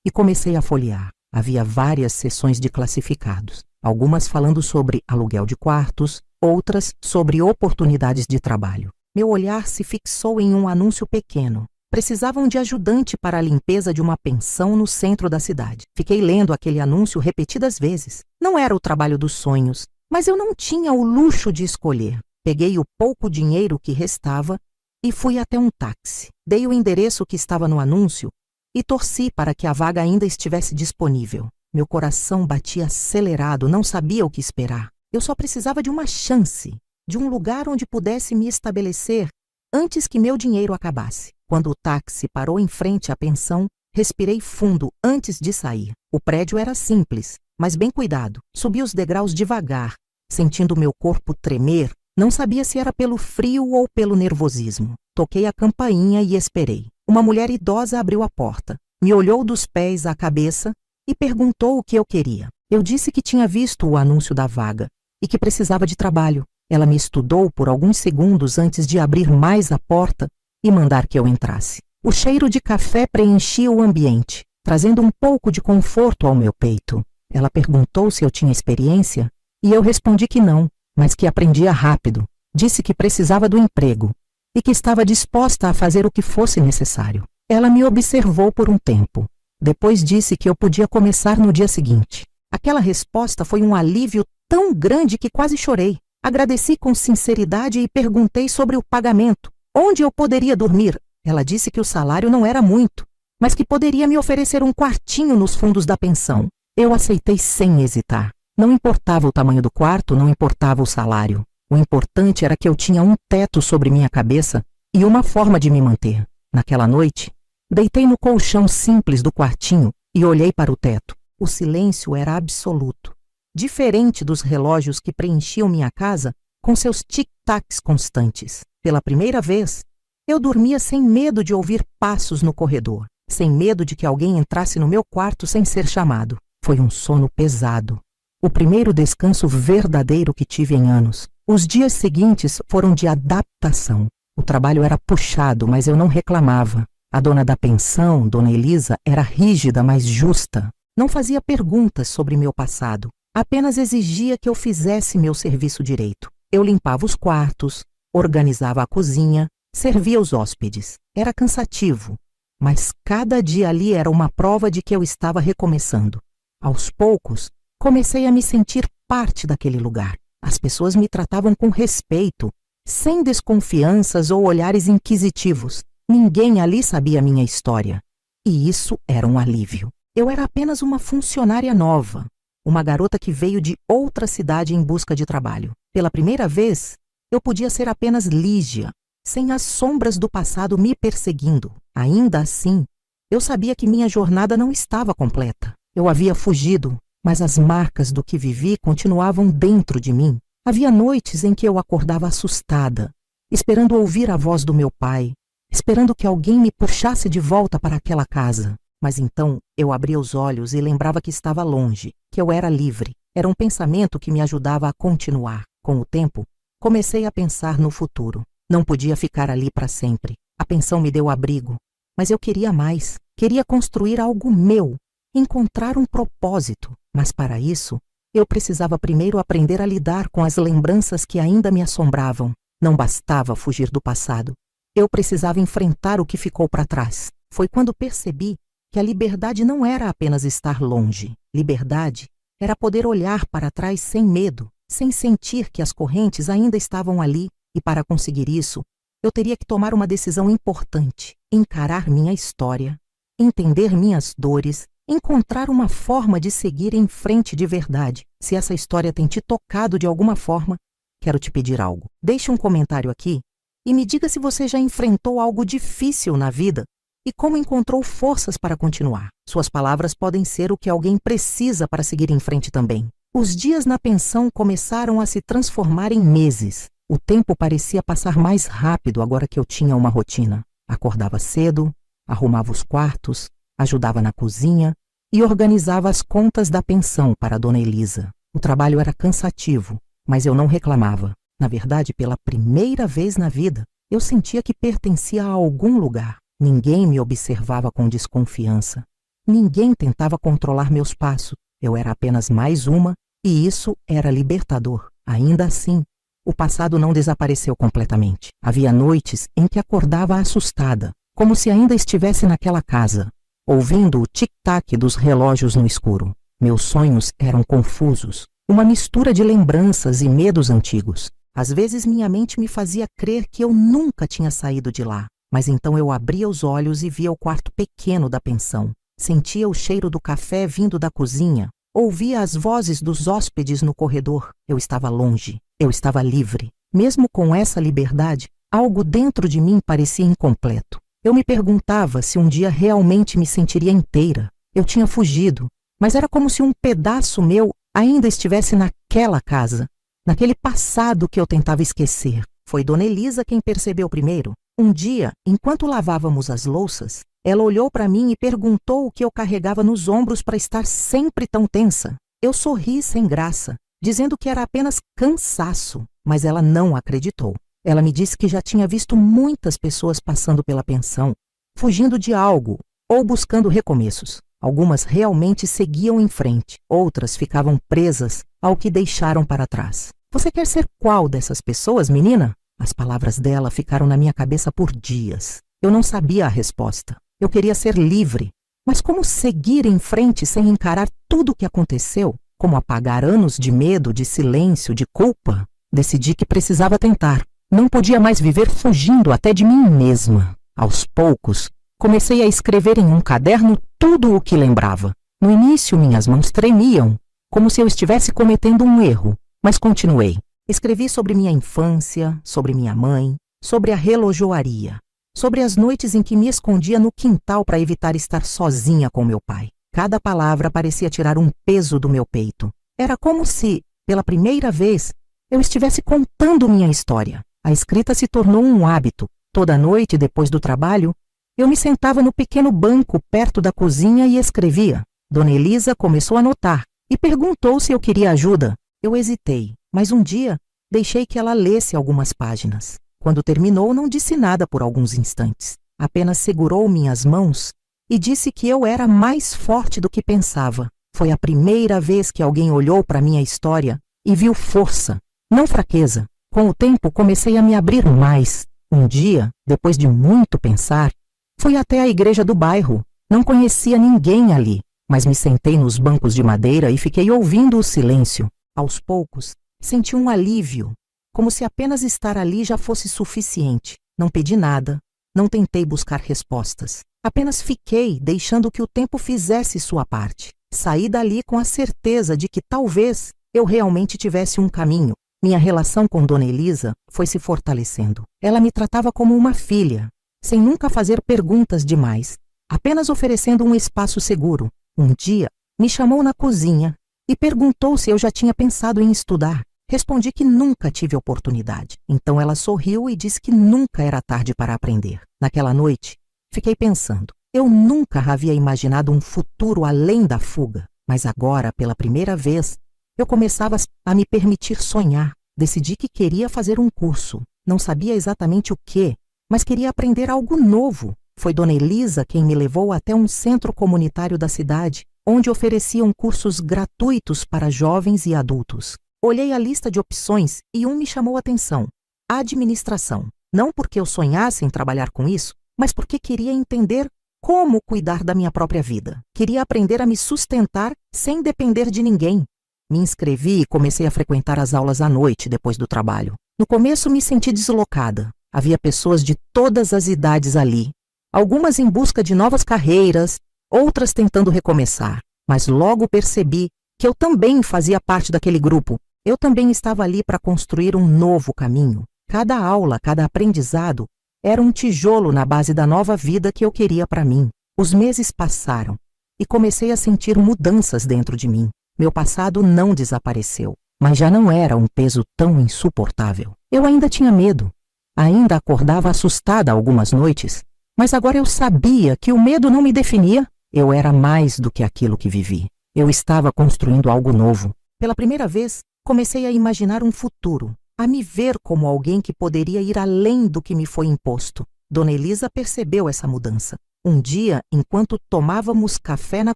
e comecei a folhear. Havia várias seções de classificados, algumas falando sobre aluguel de quartos, outras sobre oportunidades de trabalho. Meu olhar se fixou em um anúncio pequeno. Precisavam de ajudante para a limpeza de uma pensão no centro da cidade. Fiquei lendo aquele anúncio repetidas vezes. Não era o trabalho dos sonhos, mas eu não tinha o luxo de escolher. Peguei o pouco dinheiro que restava e fui até um táxi. Dei o endereço que estava no anúncio e torci para que a vaga ainda estivesse disponível. Meu coração batia acelerado, não sabia o que esperar. Eu só precisava de uma chance, de um lugar onde pudesse me estabelecer antes que meu dinheiro acabasse. Quando o táxi parou em frente à pensão, respirei fundo antes de sair. O prédio era simples, mas bem cuidado. Subi os degraus devagar, sentindo meu corpo tremer. Não sabia se era pelo frio ou pelo nervosismo. Toquei a campainha e esperei. Uma mulher idosa abriu a porta, me olhou dos pés à cabeça e perguntou o que eu queria. Eu disse que tinha visto o anúncio da vaga e que precisava de trabalho. Ela me estudou por alguns segundos antes de abrir mais a porta e mandar que eu entrasse. O cheiro de café preenchia o ambiente, trazendo um pouco de conforto ao meu peito. Ela perguntou se eu tinha experiência e eu respondi que não, mas que aprendia rápido. Disse que precisava do emprego e que estava disposta a fazer o que fosse necessário. Ela me observou por um tempo. Depois disse que eu podia começar no dia seguinte. Aquela resposta foi um alívio tão grande que quase chorei. Agradeci com sinceridade e perguntei sobre o pagamento. Onde eu poderia dormir? Ela disse que o salário não era muito, mas que poderia me oferecer um quartinho nos fundos da pensão. Eu aceitei sem hesitar. Não importava o tamanho do quarto, não importava o salário. O importante era que eu tinha um teto sobre minha cabeça e uma forma de me manter. Naquela noite, deitei no colchão simples do quartinho e olhei para o teto. O silêncio era absoluto. diferente dos relógios que preenchiam minha casa com seus tic-tacs constantes. Pela primeira vez, eu dormia sem medo de ouvir passos no corredor, sem medo de que alguém entrasse no meu quarto sem ser chamado. Foi um sono pesado. O primeiro descanso verdadeiro que tive em anos. Os dias seguintes foram de adaptação. O trabalho era puxado, mas eu não reclamava. A dona da pensão, Dona Elisa, era rígida, mas justa. Não fazia perguntas sobre meu passado. Apenas exigia que eu fizesse meu serviço direito. Eu limpava os quartos, organizava a cozinha, servia os hóspedes. Era cansativo, mas cada dia ali era uma prova de que eu estava recomeçando. Aos poucos, comecei a me sentir parte daquele lugar. As pessoas me tratavam com respeito, sem desconfianças ou olhares inquisitivos. Ninguém ali sabia minha história. E isso era um alívio. Eu era apenas uma funcionária nova, uma garota que veio de outra cidade em busca de trabalho. Pela primeira vez, eu podia ser apenas Lígia, sem as sombras do passado me perseguindo. Ainda assim, eu sabia que minha jornada não estava completa. Eu havia fugido, mas as marcas do que vivi continuavam dentro de mim. Havia noites em que eu acordava assustada, esperando ouvir a voz do meu pai, esperando que alguém me puxasse de volta para aquela casa. Mas então eu abria os olhos e lembrava que estava longe, que eu era livre. Era um pensamento que me ajudava a continuar. Com o tempo, comecei a pensar no futuro. Não podia ficar ali para sempre. A pensão me deu abrigo, mas eu queria mais. Queria construir algo meu, encontrar um propósito. Mas para isso, eu precisava primeiro aprender a lidar com as lembranças que ainda me assombravam. Não bastava fugir do passado. Eu precisava enfrentar o que ficou para trás. Foi quando percebi que a liberdade não era apenas estar longe. Liberdade era poder olhar para trás sem medo, sem sentir que as correntes ainda estavam ali. E para conseguir isso, eu teria que tomar uma decisão importante, encarar minha história, entender minhas dores, encontrar uma forma de seguir em frente de verdade. Se essa história tem te tocado de alguma forma, quero te pedir algo. Deixe um comentário aqui e me diga se você já enfrentou algo difícil na vida e como encontrou forças para continuar. Suas palavras podem ser o que alguém precisa para seguir em frente também. Os dias na pensão começaram a se transformar em meses. O tempo parecia passar mais rápido agora que eu tinha uma rotina. Acordava cedo, arrumava os quartos, ajudava na cozinha e organizava as contas da pensão para a Dona Elisa. O trabalho era cansativo, mas eu não reclamava. Na verdade, pela primeira vez na vida, eu sentia que pertencia a algum lugar. Ninguém me observava com desconfiança. Ninguém tentava controlar meus passos. Eu era apenas mais uma, e isso era libertador. Ainda assim, o passado não desapareceu completamente. Havia noites em que acordava assustada, como se ainda estivesse naquela casa, ouvindo o tic-tac dos relógios no escuro. Meus sonhos eram confusos, uma mistura de lembranças e medos antigos. Às vezes minha mente me fazia crer que eu nunca tinha saído de lá. Mas então eu abria os olhos e via o quarto pequeno da pensão. Sentia o cheiro do café vindo da cozinha. Ouvia as vozes dos hóspedes no corredor. Eu estava longe. Eu estava livre. Mesmo com essa liberdade, algo dentro de mim parecia incompleto. Eu me perguntava se um dia realmente me sentiria inteira. Eu tinha fugido, mas era como se um pedaço meu ainda estivesse naquela casa, naquele passado que eu tentava esquecer. Foi Dona Elisa quem percebeu primeiro. Um dia, enquanto lavávamos as louças, ela olhou para mim e perguntou o que eu carregava nos ombros para estar sempre tão tensa. Eu sorri sem graça, dizendo que era apenas cansaço, mas ela não acreditou. Ela me disse que já tinha visto muitas pessoas passando pela pensão, fugindo de algo ou buscando recomeços. Algumas realmente seguiam em frente, outras ficavam presas ao que deixaram para trás. Você quer ser qual dessas pessoas, menina? As palavras dela ficaram na minha cabeça por dias. Eu não sabia a resposta. Eu queria ser livre. Mas como seguir em frente sem encarar tudo o que aconteceu? Como apagar anos de medo, de silêncio, de culpa? Decidi que precisava tentar. Não podia mais viver fugindo até de mim mesma. Aos poucos, comecei a escrever em um caderno tudo o que lembrava. No início, minhas mãos tremiam, como se eu estivesse cometendo um erro. Mas continuei. Escrevi sobre minha infância, sobre minha mãe, sobre a relojoaria, sobre as noites em que me escondia no quintal para evitar estar sozinha com meu pai. Cada palavra parecia tirar um peso do meu peito. Era como se, pela primeira vez, eu estivesse contando minha história. A escrita se tornou um hábito. Toda noite, depois do trabalho, eu me sentava no pequeno banco perto da cozinha e escrevia. Dona Elisa começou a notar e perguntou se eu queria ajuda. Eu hesitei, mas um dia deixei que ela lesse algumas páginas. Quando terminou, não disse nada por alguns instantes. Apenas segurou minhas mãos e disse que eu era mais forte do que pensava. Foi a primeira vez que alguém olhou para minha história e viu força, não fraqueza. Com o tempo, comecei a me abrir mais. Um dia, depois de muito pensar, fui até a igreja do bairro. Não conhecia ninguém ali, mas me sentei nos bancos de madeira e fiquei ouvindo o silêncio. Aos poucos, senti um alívio, como se apenas estar ali já fosse suficiente. Não pedi nada, não tentei buscar respostas. Apenas fiquei, deixando que o tempo fizesse sua parte. Saí dali com a certeza de que talvez eu realmente tivesse um caminho. Minha relação com Dona Elisa foi se fortalecendo. Ela me tratava como uma filha, sem nunca fazer perguntas demais, apenas oferecendo um espaço seguro. Um dia, me chamou na cozinha e perguntou se eu já tinha pensado em estudar. Respondi que nunca tive oportunidade. Então ela sorriu e disse que nunca era tarde para aprender. Naquela noite, fiquei pensando. Eu nunca havia imaginado um futuro além da fuga, mas agora, pela primeira vez, eu começava a me permitir sonhar. Decidi que queria fazer um curso. Não sabia exatamente o quê, mas queria aprender algo novo. Foi Dona Elisa quem me levou até um centro comunitário da cidade, onde ofereciam cursos gratuitos para jovens e adultos. Olhei a lista de opções e um me chamou a atenção: administração. Não porque eu sonhasse em trabalhar com isso, mas porque queria entender como cuidar da minha própria vida. Queria aprender a me sustentar sem depender de ninguém. Me inscrevi e comecei a frequentar as aulas à noite, depois do trabalho. No começo me senti deslocada. Havia pessoas de todas as idades ali. Algumas em busca de novas carreiras, outras tentando recomeçar. Mas logo percebi que eu também fazia parte daquele grupo. Eu também estava ali para construir um novo caminho. Cada aula, cada aprendizado era um tijolo na base da nova vida que eu queria para mim. Os meses passaram e comecei a sentir mudanças dentro de mim. Meu passado não desapareceu, mas já não era um peso tão insuportável. Eu ainda tinha medo. Ainda acordava assustada algumas noites, mas agora eu sabia que o medo não me definia. Eu era mais do que aquilo que vivi. Eu estava construindo algo novo. Pela primeira vez, comecei a imaginar um futuro, a me ver como alguém que poderia ir além do que me foi imposto. Dona Elisa percebeu essa mudança. Um dia, enquanto tomávamos café na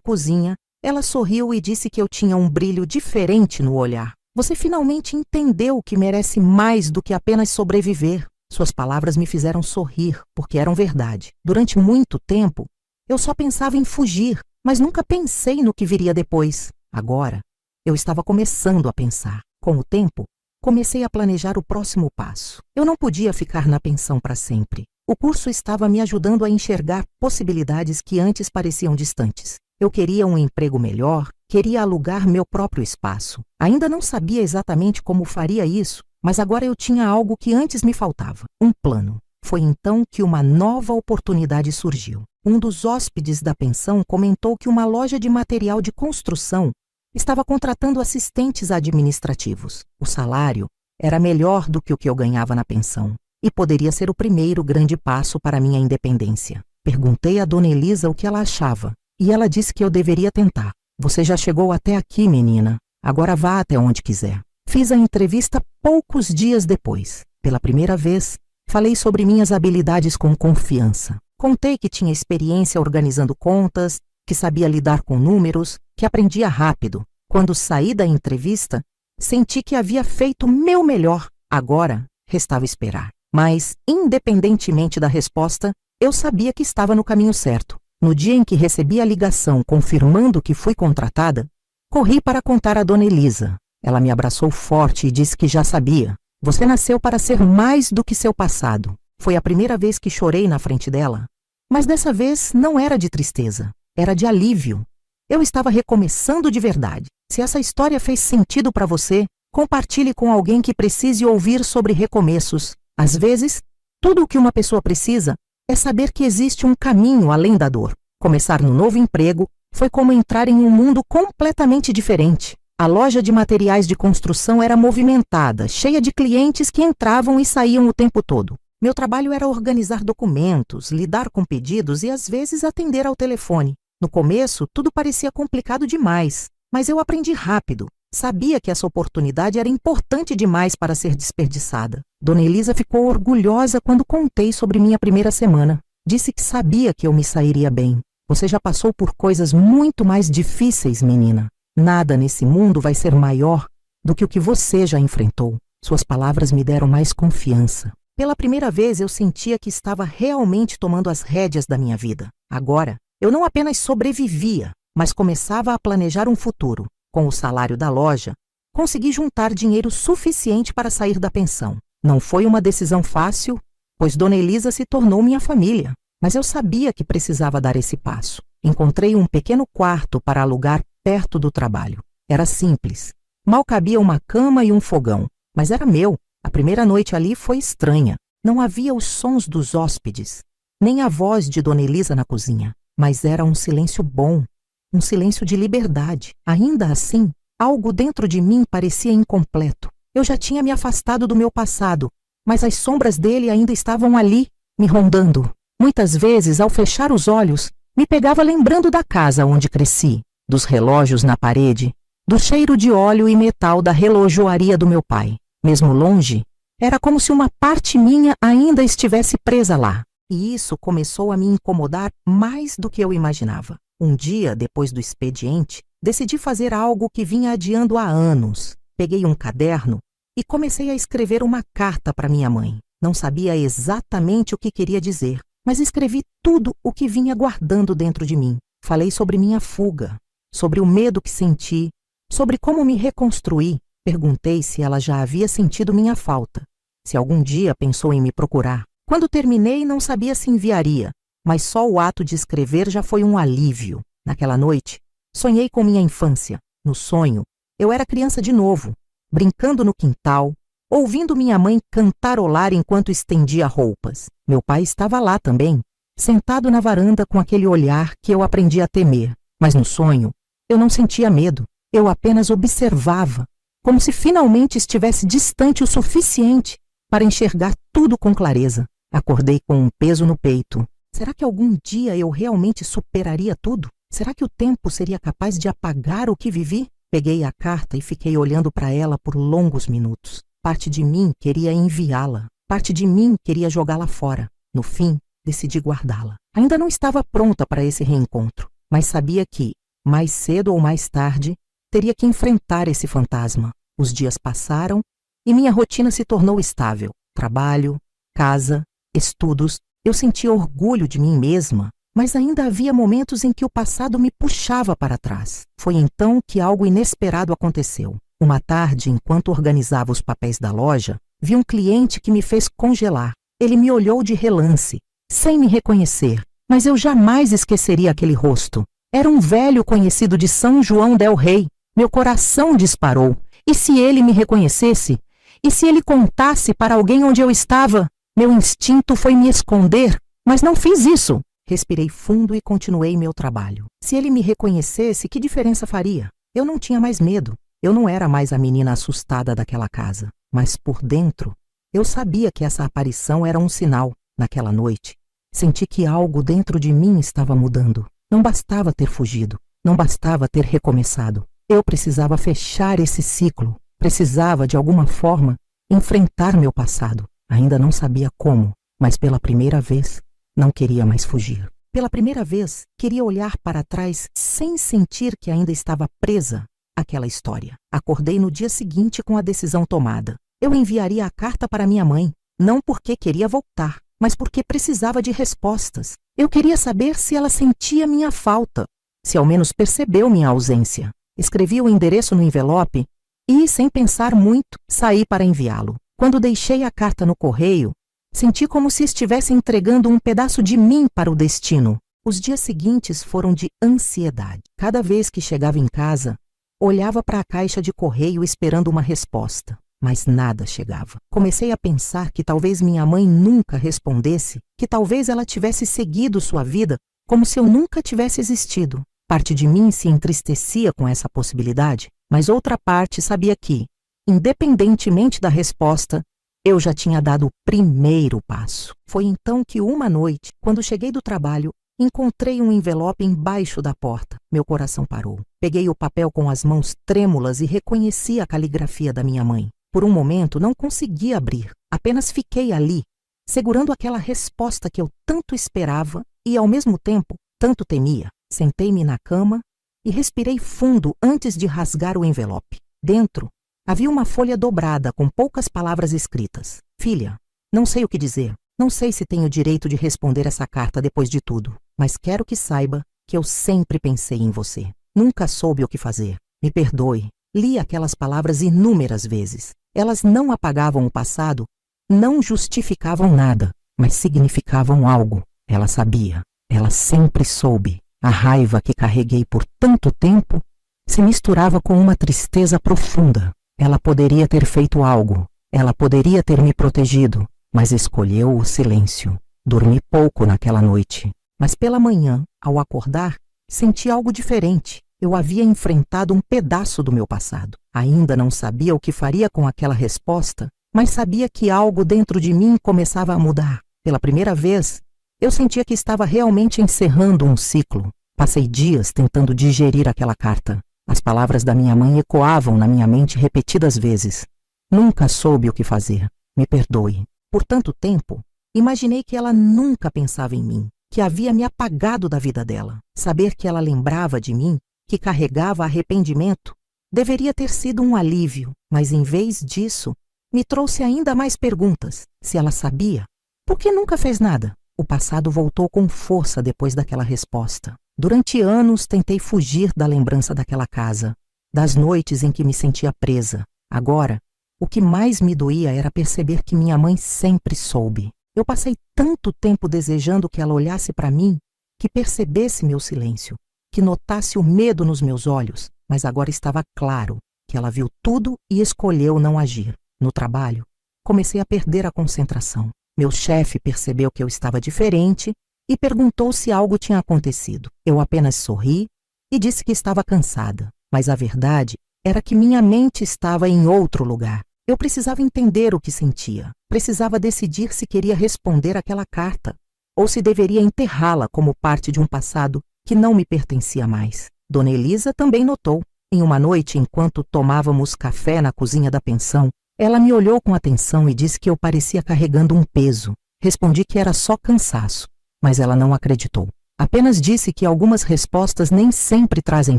cozinha, ela sorriu e disse que eu tinha um brilho diferente no olhar. Você finalmente entendeu que merece mais do que apenas sobreviver. Suas palavras me fizeram sorrir, porque eram verdade. Durante muito tempo, eu só pensava em fugir, mas nunca pensei no que viria depois. Agora, eu estava começando a pensar. Com o tempo, comecei a planejar o próximo passo. Eu não podia ficar na pensão para sempre. O curso estava me ajudando a enxergar possibilidades que antes pareciam distantes. Eu queria um emprego melhor, queria alugar meu próprio espaço. Ainda não sabia exatamente como faria isso, mas agora eu tinha algo que antes me faltava: um plano. Foi então que uma nova oportunidade surgiu. Um dos hóspedes da pensão comentou que uma loja de material de construção estava contratando assistentes administrativos. O salário era melhor do que o que eu ganhava na pensão e poderia ser o primeiro grande passo para minha independência. Perguntei a Dona Elisa o que ela achava e ela disse que eu deveria tentar. Você já chegou até aqui, menina. Agora vá até onde quiser. Fiz a entrevista poucos dias depois. Pela primeira vez, falei sobre minhas habilidades com confiança. Contei que tinha experiência organizando contas, que sabia lidar com números, que aprendia rápido. Quando saí da entrevista, senti que havia feito meu melhor. Agora, restava esperar. Mas, independentemente da resposta, eu sabia que estava no caminho certo. No dia em que recebi a ligação confirmando que fui contratada, corri para contar a Dona Elisa. Ela me abraçou forte e disse que já sabia. Você nasceu para ser mais do que seu passado. Foi a primeira vez que chorei na frente dela. Mas dessa vez não era de tristeza, era de alívio. Eu estava recomeçando de verdade. Se essa história fez sentido para você, compartilhe com alguém que precise ouvir sobre recomeços. Às vezes, tudo o que uma pessoa precisa é saber que existe um caminho além da dor. Começar no novo emprego foi como entrar em um mundo completamente diferente. A loja de materiais de construção era movimentada, cheia de clientes que entravam e saíam o tempo todo. Meu trabalho era organizar documentos, lidar com pedidos e às vezes atender ao telefone. No começo, tudo parecia complicado demais, mas eu aprendi rápido. Sabia que essa oportunidade era importante demais para ser desperdiçada. Dona Elisa ficou orgulhosa quando contei sobre minha primeira semana. Disse que sabia que eu me sairia bem. Você já passou por coisas muito mais difíceis, menina. Nada nesse mundo vai ser maior do que o que você já enfrentou. Suas palavras me deram mais confiança. Pela primeira vez eu sentia que estava realmente tomando as rédeas da minha vida. Agora, eu não apenas sobrevivia, mas começava a planejar um futuro. Com o salário da loja, consegui juntar dinheiro suficiente para sair da pensão. Não foi uma decisão fácil, pois Dona Elisa se tornou minha família. Mas eu sabia que precisava dar esse passo. Encontrei um pequeno quarto para alugar perto do trabalho. Era simples. Mal cabia uma cama e um fogão, mas era meu. A primeira noite ali foi estranha. Não havia os sons dos hóspedes, nem a voz de Dona Elisa na cozinha, mas era um silêncio bom, um silêncio de liberdade. Ainda assim, algo dentro de mim parecia incompleto. Eu já tinha me afastado do meu passado, mas as sombras dele ainda estavam ali, me rondando. Muitas vezes, ao fechar os olhos, me pegava lembrando da casa onde cresci, dos relógios na parede, do cheiro de óleo e metal da relojoaria do meu pai. Mesmo longe, era como se uma parte minha ainda estivesse presa lá. E isso começou a me incomodar mais do que eu imaginava. Um dia, depois do expediente, decidi fazer algo que vinha adiando há anos. Peguei um caderno e comecei a escrever uma carta para minha mãe. Não sabia exatamente o que queria dizer, mas escrevi tudo o que vinha guardando dentro de mim. Falei sobre minha fuga, sobre o medo que senti, sobre como me reconstruí. Perguntei se ela já havia sentido minha falta, se algum dia pensou em me procurar. Quando terminei, não sabia se enviaria, mas só o ato de escrever já foi um alívio. Naquela noite, sonhei com minha infância. No sonho, eu era criança de novo, brincando no quintal, ouvindo minha mãe cantarolar enquanto estendia roupas. Meu pai estava lá também, sentado na varanda com aquele olhar que eu aprendi a temer. Mas no sonho, eu não sentia medo, eu apenas observava, como se finalmente estivesse distante o suficiente para enxergar tudo com clareza. Acordei com um peso no peito. Será que algum dia eu realmente superaria tudo? Será que o tempo seria capaz de apagar o que vivi? Peguei a carta e fiquei olhando para ela por longos minutos. Parte de mim queria enviá-la. Parte de mim queria jogá-la fora. No fim, decidi guardá-la. Ainda não estava pronta para esse reencontro, mas sabia que, mais cedo ou mais tarde, teria que enfrentar esse fantasma. Os dias passaram e minha rotina se tornou estável. Trabalho, casa, estudos. Eu sentia orgulho de mim mesma, mas ainda havia momentos em que o passado me puxava para trás. Foi então que algo inesperado aconteceu. Uma tarde, enquanto organizava os papéis da loja, vi um cliente que me fez congelar. Ele me olhou de relance, sem me reconhecer, mas eu jamais esqueceria aquele rosto. Era um velho conhecido de São João del Rei. Meu coração disparou. E se ele me reconhecesse? E se ele contasse para alguém onde eu estava? Meu instinto foi me esconder, mas não fiz isso. Respirei fundo e continuei meu trabalho. Se ele me reconhecesse, que diferença faria? Eu não tinha mais medo. Eu não era mais a menina assustada daquela casa. Mas por dentro, eu sabia que essa aparição era um sinal. Naquela noite, senti que algo dentro de mim estava mudando. Não bastava ter fugido. Não bastava ter recomeçado. Eu precisava fechar esse ciclo. Precisava, de alguma forma, enfrentar meu passado. Ainda não sabia como, mas pela primeira vez, não queria mais fugir. Pela primeira vez, queria olhar para trás sem sentir que ainda estava presa àquela história. Acordei no dia seguinte com a decisão tomada. Eu enviaria a carta para minha mãe, não porque queria voltar, mas porque precisava de respostas. Eu queria saber se ela sentia minha falta, se ao menos percebeu minha ausência. Escrevi o endereço no envelope e, sem pensar muito, saí para enviá-lo. Quando deixei a carta no correio, senti como se estivesse entregando um pedaço de mim para o destino. Os dias seguintes foram de ansiedade. Cada vez que chegava em casa, olhava para a caixa de correio esperando uma resposta, mas nada chegava. Comecei a pensar que talvez minha mãe nunca respondesse, que talvez ela tivesse seguido sua vida como se eu nunca tivesse existido. Parte de mim se entristecia com essa possibilidade, mas outra parte sabia que, independentemente da resposta, eu já tinha dado o primeiro passo. Foi então que uma noite, quando cheguei do trabalho, encontrei um envelope embaixo da porta. Meu coração parou. Peguei o papel com as mãos trêmulas e reconheci a caligrafia da minha mãe. Por um momento não consegui abrir, apenas fiquei ali, segurando aquela resposta que eu tanto esperava e, ao mesmo tempo, tanto temia. Sentei-me na cama e respirei fundo antes de rasgar o envelope. Dentro, havia uma folha dobrada com poucas palavras escritas. Filha, não sei o que dizer. Não sei se tenho o direito de responder essa carta depois de tudo, mas quero que saiba que eu sempre pensei em você. Nunca soube o que fazer. Me perdoe. Li aquelas palavras inúmeras vezes. Elas não apagavam o passado, não justificavam nada, mas significavam algo. Ela sabia. Ela sempre soube. A raiva que carreguei por tanto tempo se misturava com uma tristeza profunda. Ela poderia ter feito algo. Ela poderia ter me protegido, mas escolheu o silêncio. Dormi pouco naquela noite, mas pela manhã, ao acordar, senti algo diferente. Eu havia enfrentado um pedaço do meu passado. Ainda não sabia o que faria com aquela resposta, mas sabia que algo dentro de mim começava a mudar. Pela primeira vez, eu sentia que estava realmente encerrando um ciclo. Passei dias tentando digerir aquela carta. As palavras da minha mãe ecoavam na minha mente repetidas vezes. Nunca soube o que fazer. Me perdoe. Por tanto tempo, imaginei que ela nunca pensava em mim, que havia me apagado da vida dela. Saber que ela lembrava de mim, que carregava arrependimento, deveria ter sido um alívio, mas em vez disso, me trouxe ainda mais perguntas. Se ela sabia, por que nunca fez nada? O passado voltou com força depois daquela resposta. Durante anos tentei fugir da lembrança daquela casa, das noites em que me sentia presa. Agora, o que mais me doía era perceber que minha mãe sempre soube. Eu passei tanto tempo desejando que ela olhasse para mim, que percebesse meu silêncio, que notasse o medo nos meus olhos, mas agora estava claro que ela viu tudo e escolheu não agir. No trabalho, comecei a perder a concentração. Meu chefe percebeu que eu estava diferente e perguntou se algo tinha acontecido. Eu apenas sorri e disse que estava cansada, mas a verdade era que minha mente estava em outro lugar. Eu precisava entender o que sentia. Precisava decidir se queria responder aquela carta ou se deveria enterrá-la como parte de um passado que não me pertencia mais. Dona Elisa também notou. Em uma noite, enquanto tomávamos café na cozinha da pensão, ela me olhou com atenção e disse que eu parecia carregando um peso. Respondi que era só cansaço, mas ela não acreditou. Apenas disse que algumas respostas nem sempre trazem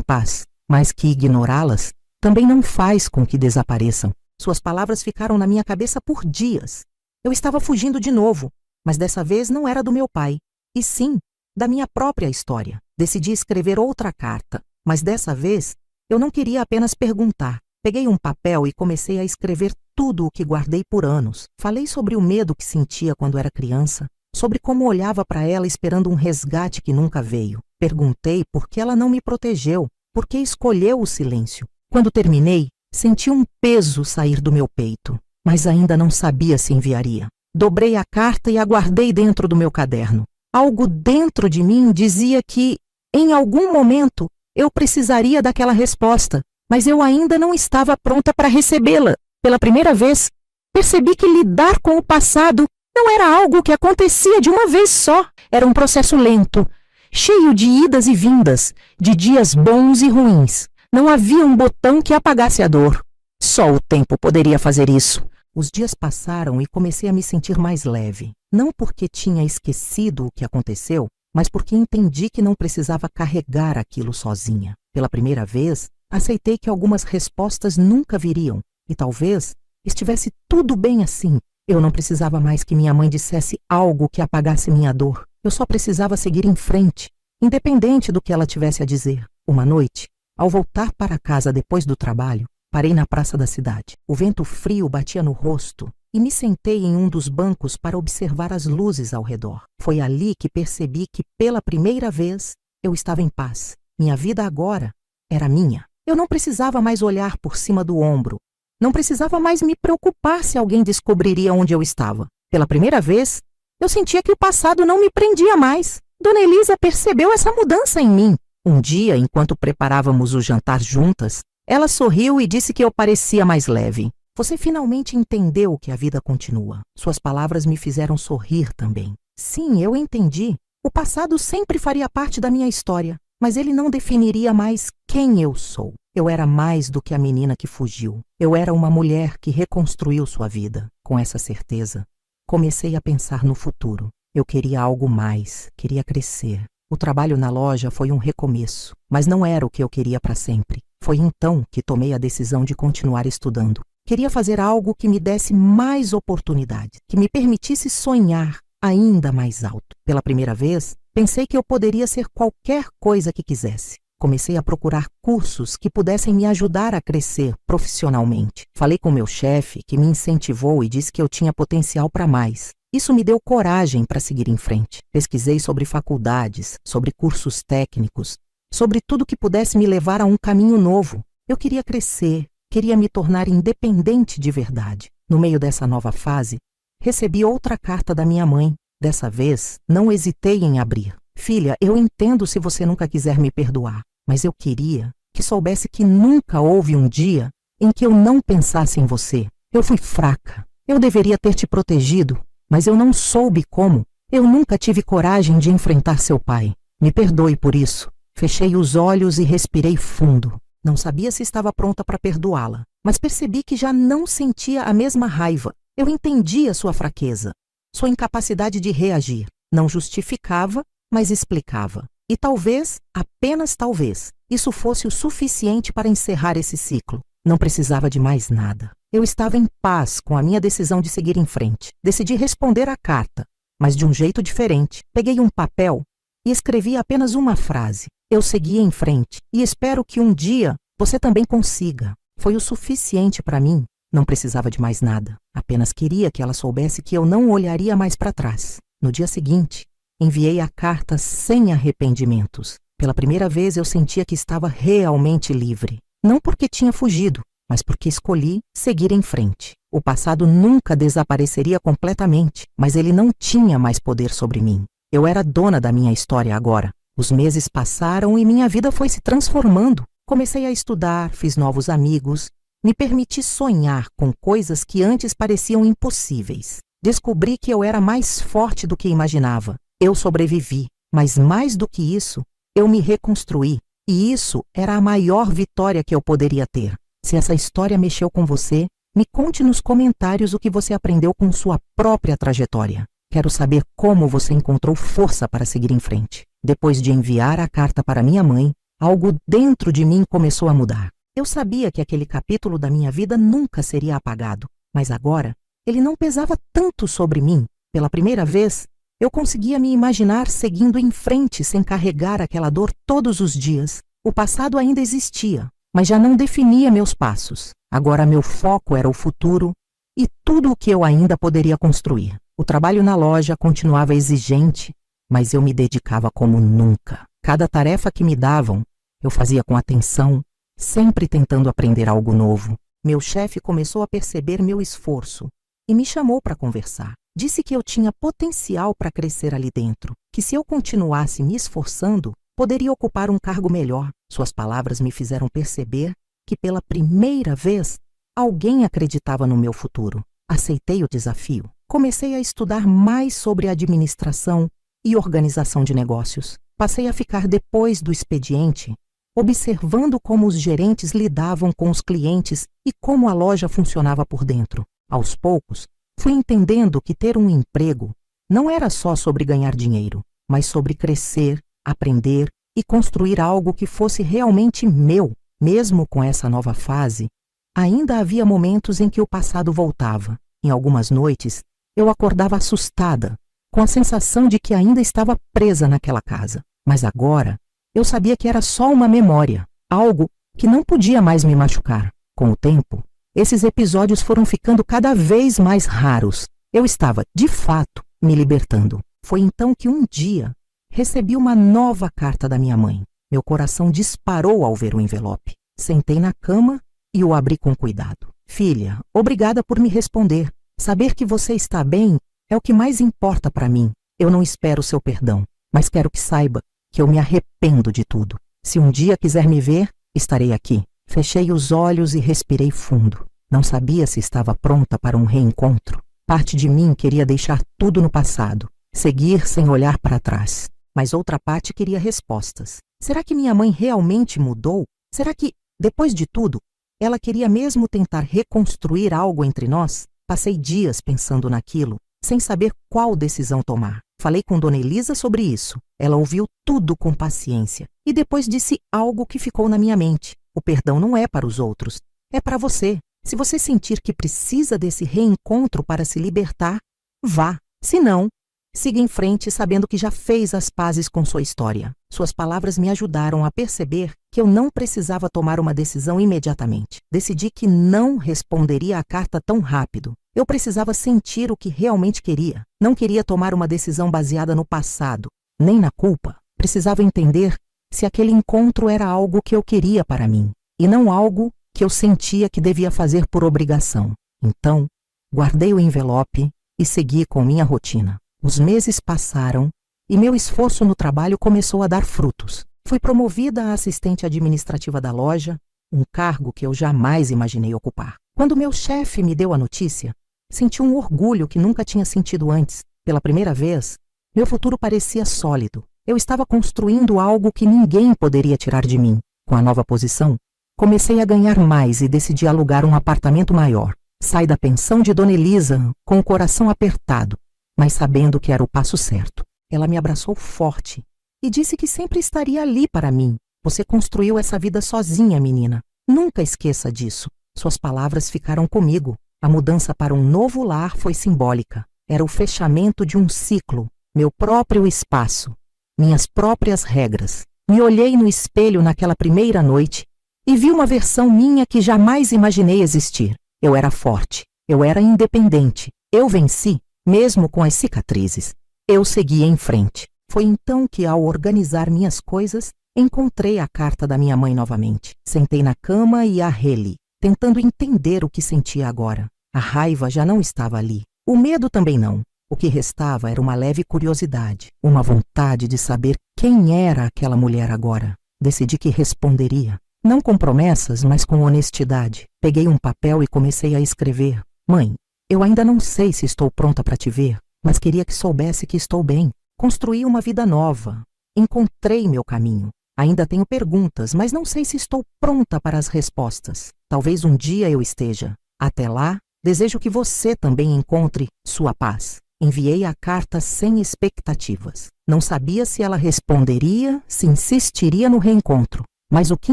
paz, mas que ignorá-las também não faz com que desapareçam. Suas palavras ficaram na minha cabeça por dias. Eu estava fugindo de novo, mas dessa vez não era do meu pai, e sim da minha própria história. Decidi escrever outra carta, mas dessa vez eu não queria apenas perguntar. Peguei um papel e comecei a escrever tudo o que guardei por anos. Falei sobre o medo que sentia quando era criança, sobre como olhava para ela esperando um resgate que nunca veio. Perguntei por que ela não me protegeu, por que escolheu o silêncio. Quando terminei, senti um peso sair do meu peito, mas ainda não sabia se enviaria. Dobrei a carta e a guardei dentro do meu caderno. Algo dentro de mim dizia que, em algum momento, eu precisaria daquela resposta, mas eu ainda não estava pronta para recebê-la. Pela primeira vez, percebi que lidar com o passado não era algo que acontecia de uma vez só. Era um processo lento, cheio de idas e vindas, de dias bons e ruins. Não havia um botão que apagasse a dor. Só o tempo poderia fazer isso. Os dias passaram e comecei a me sentir mais leve. Não porque tinha esquecido o que aconteceu, mas porque entendi que não precisava carregar aquilo sozinha. Pela primeira vez, aceitei que algumas respostas nunca viriam, e talvez estivesse tudo bem assim. Eu não precisava mais que minha mãe dissesse algo que apagasse minha dor. Eu só precisava seguir em frente, independente do que ela tivesse a dizer. Uma noite, ao voltar para casa depois do trabalho, parei na praça da cidade. O vento frio batia no rosto e me sentei em um dos bancos para observar as luzes ao redor. Foi ali que percebi que, pela primeira vez, eu estava em paz. Minha vida agora era minha. Eu não precisava mais olhar por cima do ombro. Não precisava mais me preocupar se alguém descobriria onde eu estava. Pela primeira vez, eu sentia que o passado não me prendia mais. Dona Elisa percebeu essa mudança em mim. Um dia, enquanto preparávamos o jantar juntas, Ela sorriu e disse que eu parecia mais leve. Você finalmente entendeu que a vida continua. Suas palavras me fizeram sorrir também. Sim, eu entendi. O passado sempre faria parte da minha história, mas ele não definiria mais quem eu sou. Eu era mais do que a menina que fugiu. Eu era uma mulher que reconstruiu sua vida. Com essa certeza, comecei a pensar no futuro. Eu queria algo mais, queria crescer. O trabalho na loja foi um recomeço, mas não era o que eu queria para sempre. Foi então que tomei a decisão de continuar estudando. Queria fazer algo que me desse mais oportunidade, que me permitisse sonhar ainda mais alto. Pela primeira vez, pensei que eu poderia ser qualquer coisa que quisesse. Comecei a procurar cursos que pudessem me ajudar a crescer profissionalmente. Falei com meu chefe, que me incentivou e disse que eu tinha potencial para mais. Isso me deu coragem para seguir em frente. Pesquisei sobre faculdades, sobre cursos técnicos, sobre tudo que pudesse me levar a um caminho novo. Eu queria crescer, queria me tornar independente de verdade. No meio dessa nova fase, recebi outra carta da minha mãe. Dessa vez, não hesitei em abrir. Filha, eu entendo se você nunca quiser me perdoar, mas eu queria que soubesse que nunca houve um dia em que eu não pensasse em você. Eu fui fraca. Eu deveria ter te protegido, mas eu não soube como. Eu nunca tive coragem de enfrentar seu pai. Me perdoe por isso. Fechei os olhos e respirei fundo. Não sabia se estava pronta para perdoá-la, mas percebi que já não sentia a mesma raiva. Eu entendia sua fraqueza, sua incapacidade de reagir. Não justificava, mas explicava. E talvez, apenas talvez, isso fosse o suficiente para encerrar esse ciclo. Não precisava de mais nada. Eu estava em paz com a minha decisão de seguir em frente. Decidi responder à carta, mas de um jeito diferente. Peguei um papel e escrevi apenas uma frase. Eu segui em frente e espero que um dia você também consiga. Foi o suficiente para mim. Não precisava de mais nada. Apenas queria que ela soubesse que eu não olharia mais para trás. No dia seguinte, enviei a carta sem arrependimentos. Pela primeira vez eu sentia que estava realmente livre. Não porque tinha fugido, mas porque escolhi seguir em frente. O passado nunca desapareceria completamente, mas ele não tinha mais poder sobre mim. Eu era dona da minha história agora. Os meses passaram e minha vida foi se transformando. Comecei a estudar, fiz novos amigos, me permiti sonhar com coisas que antes pareciam impossíveis. Descobri que eu era mais forte do que imaginava. Eu sobrevivi, mas mais do que isso, eu me reconstruí. E isso era a maior vitória que eu poderia ter. Se essa história mexeu com você, me conte nos comentários o que você aprendeu com sua própria trajetória. Quero saber como você encontrou força para seguir em frente. Depois de enviar a carta para minha mãe, algo dentro de mim começou a mudar. Eu sabia que aquele capítulo da minha vida nunca seria apagado, mas agora ele não pesava tanto sobre mim. Pela primeira vez, eu conseguia me imaginar seguindo em frente sem carregar aquela dor todos os dias. O passado ainda existia, mas já não definia meus passos. Agora meu foco era o futuro e tudo o que eu ainda poderia construir. O trabalho na loja continuava exigente, mas eu me dedicava como nunca. Cada tarefa que me davam, eu fazia com atenção, sempre tentando aprender algo novo. Meu chefe começou a perceber meu esforço e me chamou para conversar. Disse que eu tinha potencial para crescer ali dentro, que se eu continuasse me esforçando, poderia ocupar um cargo melhor. Suas palavras me fizeram perceber que pela primeira vez, alguém acreditava no meu futuro. Aceitei o desafio. Comecei a estudar mais sobre administração e organização de negócios. Passei a ficar depois do expediente, observando como os gerentes lidavam com os clientes e como a loja funcionava por dentro. Aos poucos, fui entendendo que ter um emprego não era só sobre ganhar dinheiro, mas sobre crescer, aprender e construir algo que fosse realmente meu. Mesmo com essa nova fase, ainda havia momentos em que o passado voltava. Em algumas noites, eu acordava assustada, com a sensação de que ainda estava presa naquela casa. Mas agora, eu sabia que era só uma memória, algo que não podia mais me machucar. Com o tempo, esses episódios foram ficando cada vez mais raros. Eu estava, de fato, me libertando. Foi então que um dia recebi uma nova carta da minha mãe. Meu coração disparou ao ver o envelope. Sentei na cama e o abri com cuidado. Filha, obrigada por me responder. Saber que você está bem é o que mais importa para mim. Eu não espero seu perdão, mas quero que saiba que eu me arrependo de tudo. Se um dia quiser me ver, estarei aqui. Fechei os olhos e respirei fundo. Não sabia se estava pronta para um reencontro. Parte de mim queria deixar tudo no passado, seguir sem olhar para trás. Mas outra parte queria respostas. Será que minha mãe realmente mudou? Será que, depois de tudo, ela queria mesmo tentar reconstruir algo entre nós? Passei dias pensando naquilo, sem saber qual decisão tomar. Falei com Dona Elisa sobre isso. Ela ouviu tudo com paciência e depois disse algo que ficou na minha mente. O perdão não é para os outros, é para você. Se você sentir que precisa desse reencontro para se libertar, vá. Se não, siga em frente sabendo que já fez as pazes com sua história. Suas palavras me ajudaram a perceber que eu não precisava tomar uma decisão imediatamente. Decidi que não responderia à carta tão rápido. Eu precisava sentir o que realmente queria. Não queria tomar uma decisão baseada no passado, nem na culpa. Precisava entender se aquele encontro era algo que eu queria para mim, e não algo que eu sentia que devia fazer por obrigação. Então, guardei o envelope e segui com minha rotina. Os meses passaram e meu esforço no trabalho começou a dar frutos. Fui promovida a assistente administrativa da loja, um cargo que eu jamais imaginei ocupar. Quando meu chefe me deu a notícia, senti um orgulho que nunca tinha sentido antes. Pela primeira vez, meu futuro parecia sólido. Eu estava construindo algo que ninguém poderia tirar de mim. Com a nova posição, comecei a ganhar mais e decidi alugar um apartamento maior. Saí da pensão de Dona Elisa com o coração apertado, mas sabendo que era o passo certo. Ela me abraçou forte e disse que sempre estaria ali para mim. Você construiu essa vida sozinha, menina. Nunca esqueça disso. Suas palavras ficaram comigo. A mudança para um novo lar foi simbólica. Era o fechamento de um ciclo, meu próprio espaço, minhas próprias regras. Me olhei no espelho naquela primeira noite e vi uma versão minha que jamais imaginei existir. Eu era forte, eu era independente, eu venci, mesmo com as cicatrizes. Eu segui em frente. Foi então que, ao organizar minhas coisas, encontrei a carta da minha mãe novamente. Sentei na cama e a reli, tentando entender o que sentia agora. A raiva já não estava ali. O medo também não. O que restava era uma leve curiosidade, uma vontade de saber quem era aquela mulher agora. Decidi que responderia. Não com promessas, mas com honestidade. Peguei um papel e comecei a escrever. Mãe, eu ainda não sei se estou pronta para te ver, mas queria que soubesse que estou bem. Construí uma vida nova. Encontrei meu caminho. Ainda tenho perguntas, mas não sei se estou pronta para as respostas. Talvez um dia eu esteja. Até lá, desejo que você também encontre sua paz. Enviei a carta sem expectativas. Não sabia se ela responderia, se insistiria no reencontro. Mas o que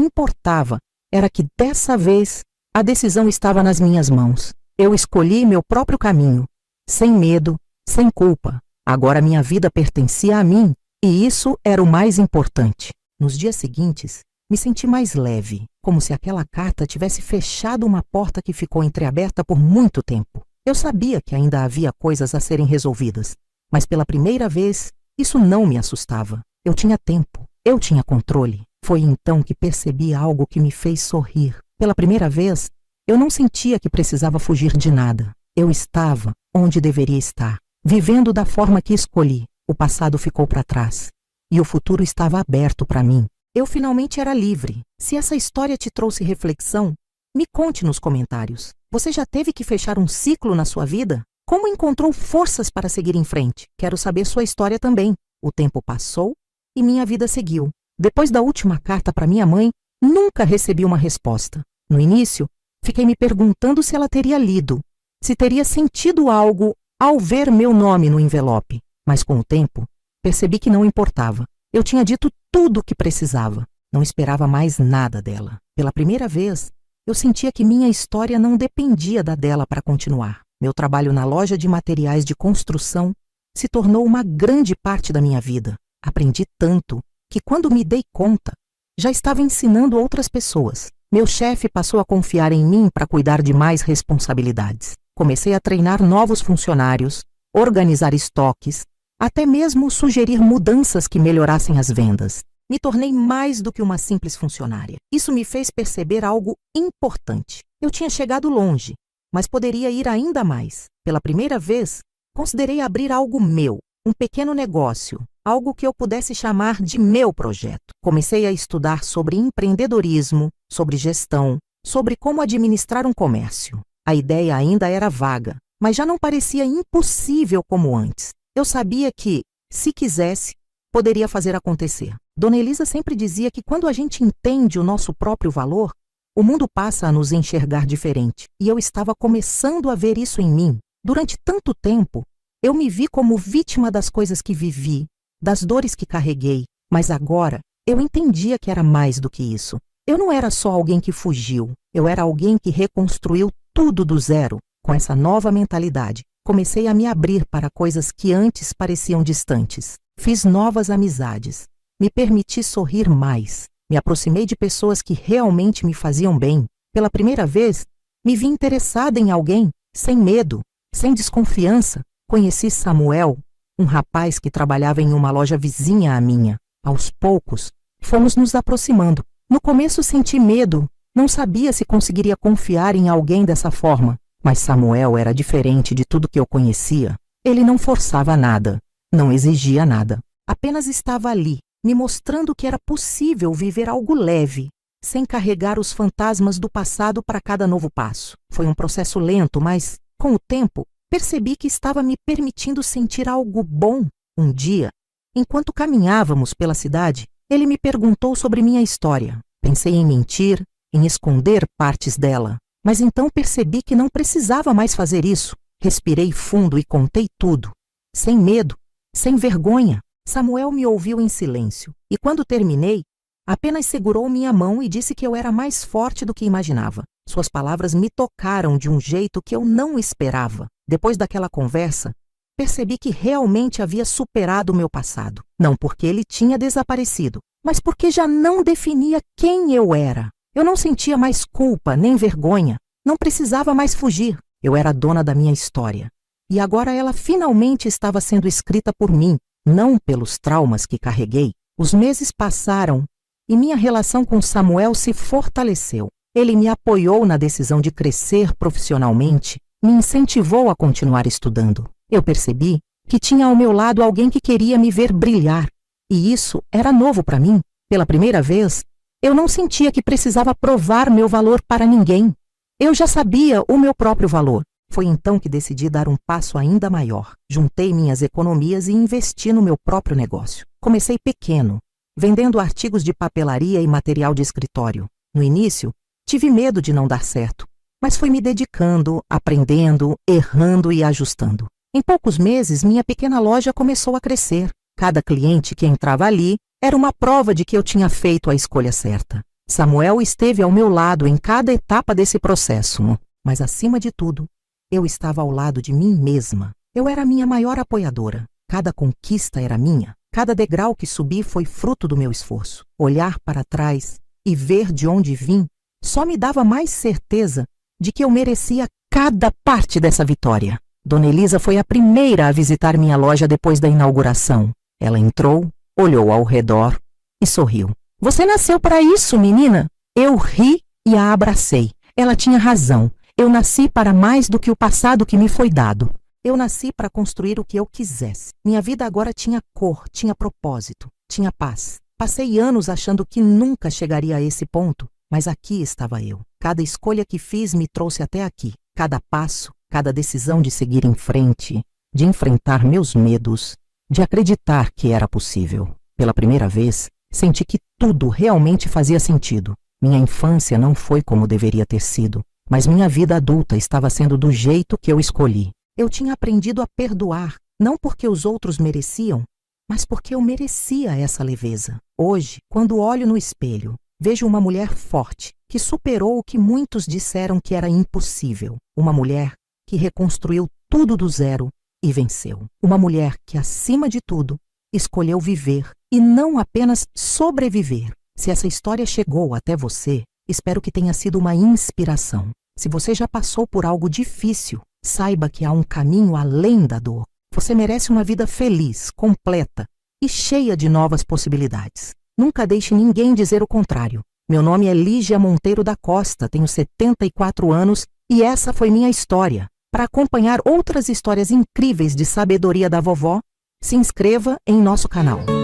importava era que, dessa vez, a decisão estava nas minhas mãos. Eu escolhi meu próprio caminho, sem medo, sem culpa. Agora minha vida pertencia a mim, e isso era o mais importante. Nos dias seguintes, me senti mais leve, como se aquela carta tivesse fechado uma porta que ficou entreaberta por muito tempo. Eu sabia que ainda havia coisas a serem resolvidas, mas pela primeira vez, isso não me assustava. Eu tinha tempo, eu tinha controle. Foi então que percebi algo que me fez sorrir. Pela primeira vez, eu não sentia que precisava fugir de nada. Eu estava onde deveria estar, vivendo da forma que escolhi. O passado ficou para trás e o futuro estava aberto para mim. Eu finalmente era livre. Se essa história te trouxe reflexão, me conte nos comentários. Você já teve que fechar um ciclo na sua vida? Como encontrou forças para seguir em frente? Quero saber sua história também. O tempo passou e minha vida seguiu. Depois da última carta para minha mãe, nunca recebi uma resposta. No início, fiquei me perguntando se ela teria lido, se teria sentido algo ao ver meu nome no envelope. Mas com o tempo, percebi que não importava. Eu tinha dito tudo o que precisava. Não esperava mais nada dela. Pela primeira vez, eu sentia que minha história não dependia da dela para continuar. Meu trabalho na loja de materiais de construção se tornou uma grande parte da minha vida. Aprendi tanto que, quando me dei conta, já estava ensinando outras pessoas. Meu chefe passou a confiar em mim para cuidar de mais responsabilidades. Comecei a treinar novos funcionários, organizar estoques, até mesmo sugerir mudanças que melhorassem as vendas. Me tornei mais do que uma simples funcionária. Isso me fez perceber algo importante. Eu tinha chegado longe, mas poderia ir ainda mais. Pela primeira vez, considerei abrir algo meu, um pequeno negócio, algo que eu pudesse chamar de meu projeto. Comecei a estudar sobre empreendedorismo, sobre gestão, sobre como administrar um comércio. A ideia ainda era vaga, mas já não parecia impossível como antes. Eu sabia que, se quisesse, poderia fazer acontecer. Dona Elisa sempre dizia que quando a gente entende o nosso próprio valor, o mundo passa a nos enxergar diferente, e eu estava começando a ver isso em mim. Durante tanto tempo, eu me vi como vítima das coisas que vivi, das dores que carreguei, mas agora eu entendia que era mais do que isso. Eu não era só alguém que fugiu, eu era alguém que reconstruiu tudo do zero. Com essa nova mentalidade, comecei a me abrir para coisas que antes pareciam distantes. Fiz novas amizades, me permiti sorrir mais, me aproximei de pessoas que realmente me faziam bem. Pela primeira vez, me vi interessada em alguém, sem medo, sem desconfiança. Conheci Samuel, um rapaz que trabalhava em uma loja vizinha à minha. Aos poucos, fomos nos aproximando. No começo senti medo, não sabia se conseguiria confiar em alguém dessa forma. Mas Samuel era diferente de tudo que eu conhecia. Ele não forçava nada, não exigia nada. Apenas estava ali, me mostrando que era possível viver algo leve, sem carregar os fantasmas do passado para cada novo passo. Foi um processo lento, mas, com o tempo, percebi que estava me permitindo sentir algo bom. Um dia, enquanto caminhávamos pela cidade, ele me perguntou sobre minha história. Pensei em mentir, em esconder partes dela, mas então percebi que não precisava mais fazer isso. Respirei fundo e contei tudo, sem medo, sem vergonha. Samuel me ouviu em silêncio, e quando terminei, apenas segurou minha mão e disse que eu era mais forte do que imaginava. Suas palavras me tocaram de um jeito que eu não esperava. Depois daquela conversa, percebi que realmente havia superado o meu passado. Não porque ele tinha desaparecido, mas porque já não definia quem eu era. Eu não sentia mais culpa nem vergonha, não precisava mais fugir. Eu era dona da minha história. E agora ela finalmente estava sendo escrita por mim, não pelos traumas que carreguei. Os meses passaram e minha relação com Samuel se fortaleceu. Ele me apoiou na decisão de crescer profissionalmente, me incentivou a continuar estudando. Eu percebi que tinha ao meu lado alguém que queria me ver brilhar, e isso era novo para mim. Pela primeira vez, eu não sentia que precisava provar meu valor para ninguém. Eu já sabia o meu próprio valor. Foi então que decidi dar um passo ainda maior. Juntei minhas economias e investi no meu próprio negócio. Comecei pequeno, vendendo artigos de papelaria e material de escritório. No início, tive medo de não dar certo, mas fui me dedicando, aprendendo, errando e ajustando. Em poucos meses, minha pequena loja começou a crescer. Cada cliente que entrava ali era uma prova de que eu tinha feito a escolha certa. Samuel esteve ao meu lado em cada etapa desse processo, mas acima de tudo, eu estava ao lado de mim mesma. Eu era a minha maior apoiadora. Cada conquista era minha. Cada degrau que subi foi fruto do meu esforço. Olhar para trás e ver de onde vim só me dava mais certeza de que eu merecia cada parte dessa vitória. Dona Elisa foi a primeira a visitar minha loja depois da inauguração. Ela entrou, olhou ao redor e sorriu. "Você nasceu para isso, menina!" Eu ri e a abracei. Ela tinha razão. Eu nasci para mais do que o passado que me foi dado. Eu nasci para construir o que eu quisesse. Minha vida agora tinha cor, tinha propósito, tinha paz. Passei anos achando que nunca chegaria a esse ponto, mas aqui estava eu. Cada escolha que fiz me trouxe até aqui. Cada passo, cada decisão de seguir em frente, de enfrentar meus medos, de acreditar que era possível. Pela primeira vez, senti que tudo realmente fazia sentido. Minha infância não foi como deveria ter sido, mas minha vida adulta estava sendo do jeito que eu escolhi. Eu tinha aprendido a perdoar, não porque os outros mereciam, mas porque eu merecia essa leveza. Hoje, quando olho no espelho, vejo uma mulher forte, que superou o que muitos disseram que era impossível. Uma mulher que reconstruiu tudo do zero e venceu. Uma mulher que, acima de tudo, escolheu viver e não apenas sobreviver. Se essa história chegou até você, espero que tenha sido uma inspiração. Se você já passou por algo difícil, saiba que há um caminho além da dor. Você merece uma vida feliz, completa e cheia de novas possibilidades. Nunca deixe ninguém dizer o contrário. Meu nome é Lígia Monteiro da Costa, tenho 74 anos e essa foi minha história. Para acompanhar outras histórias incríveis de sabedoria da vovó, Se inscreva em nosso canal.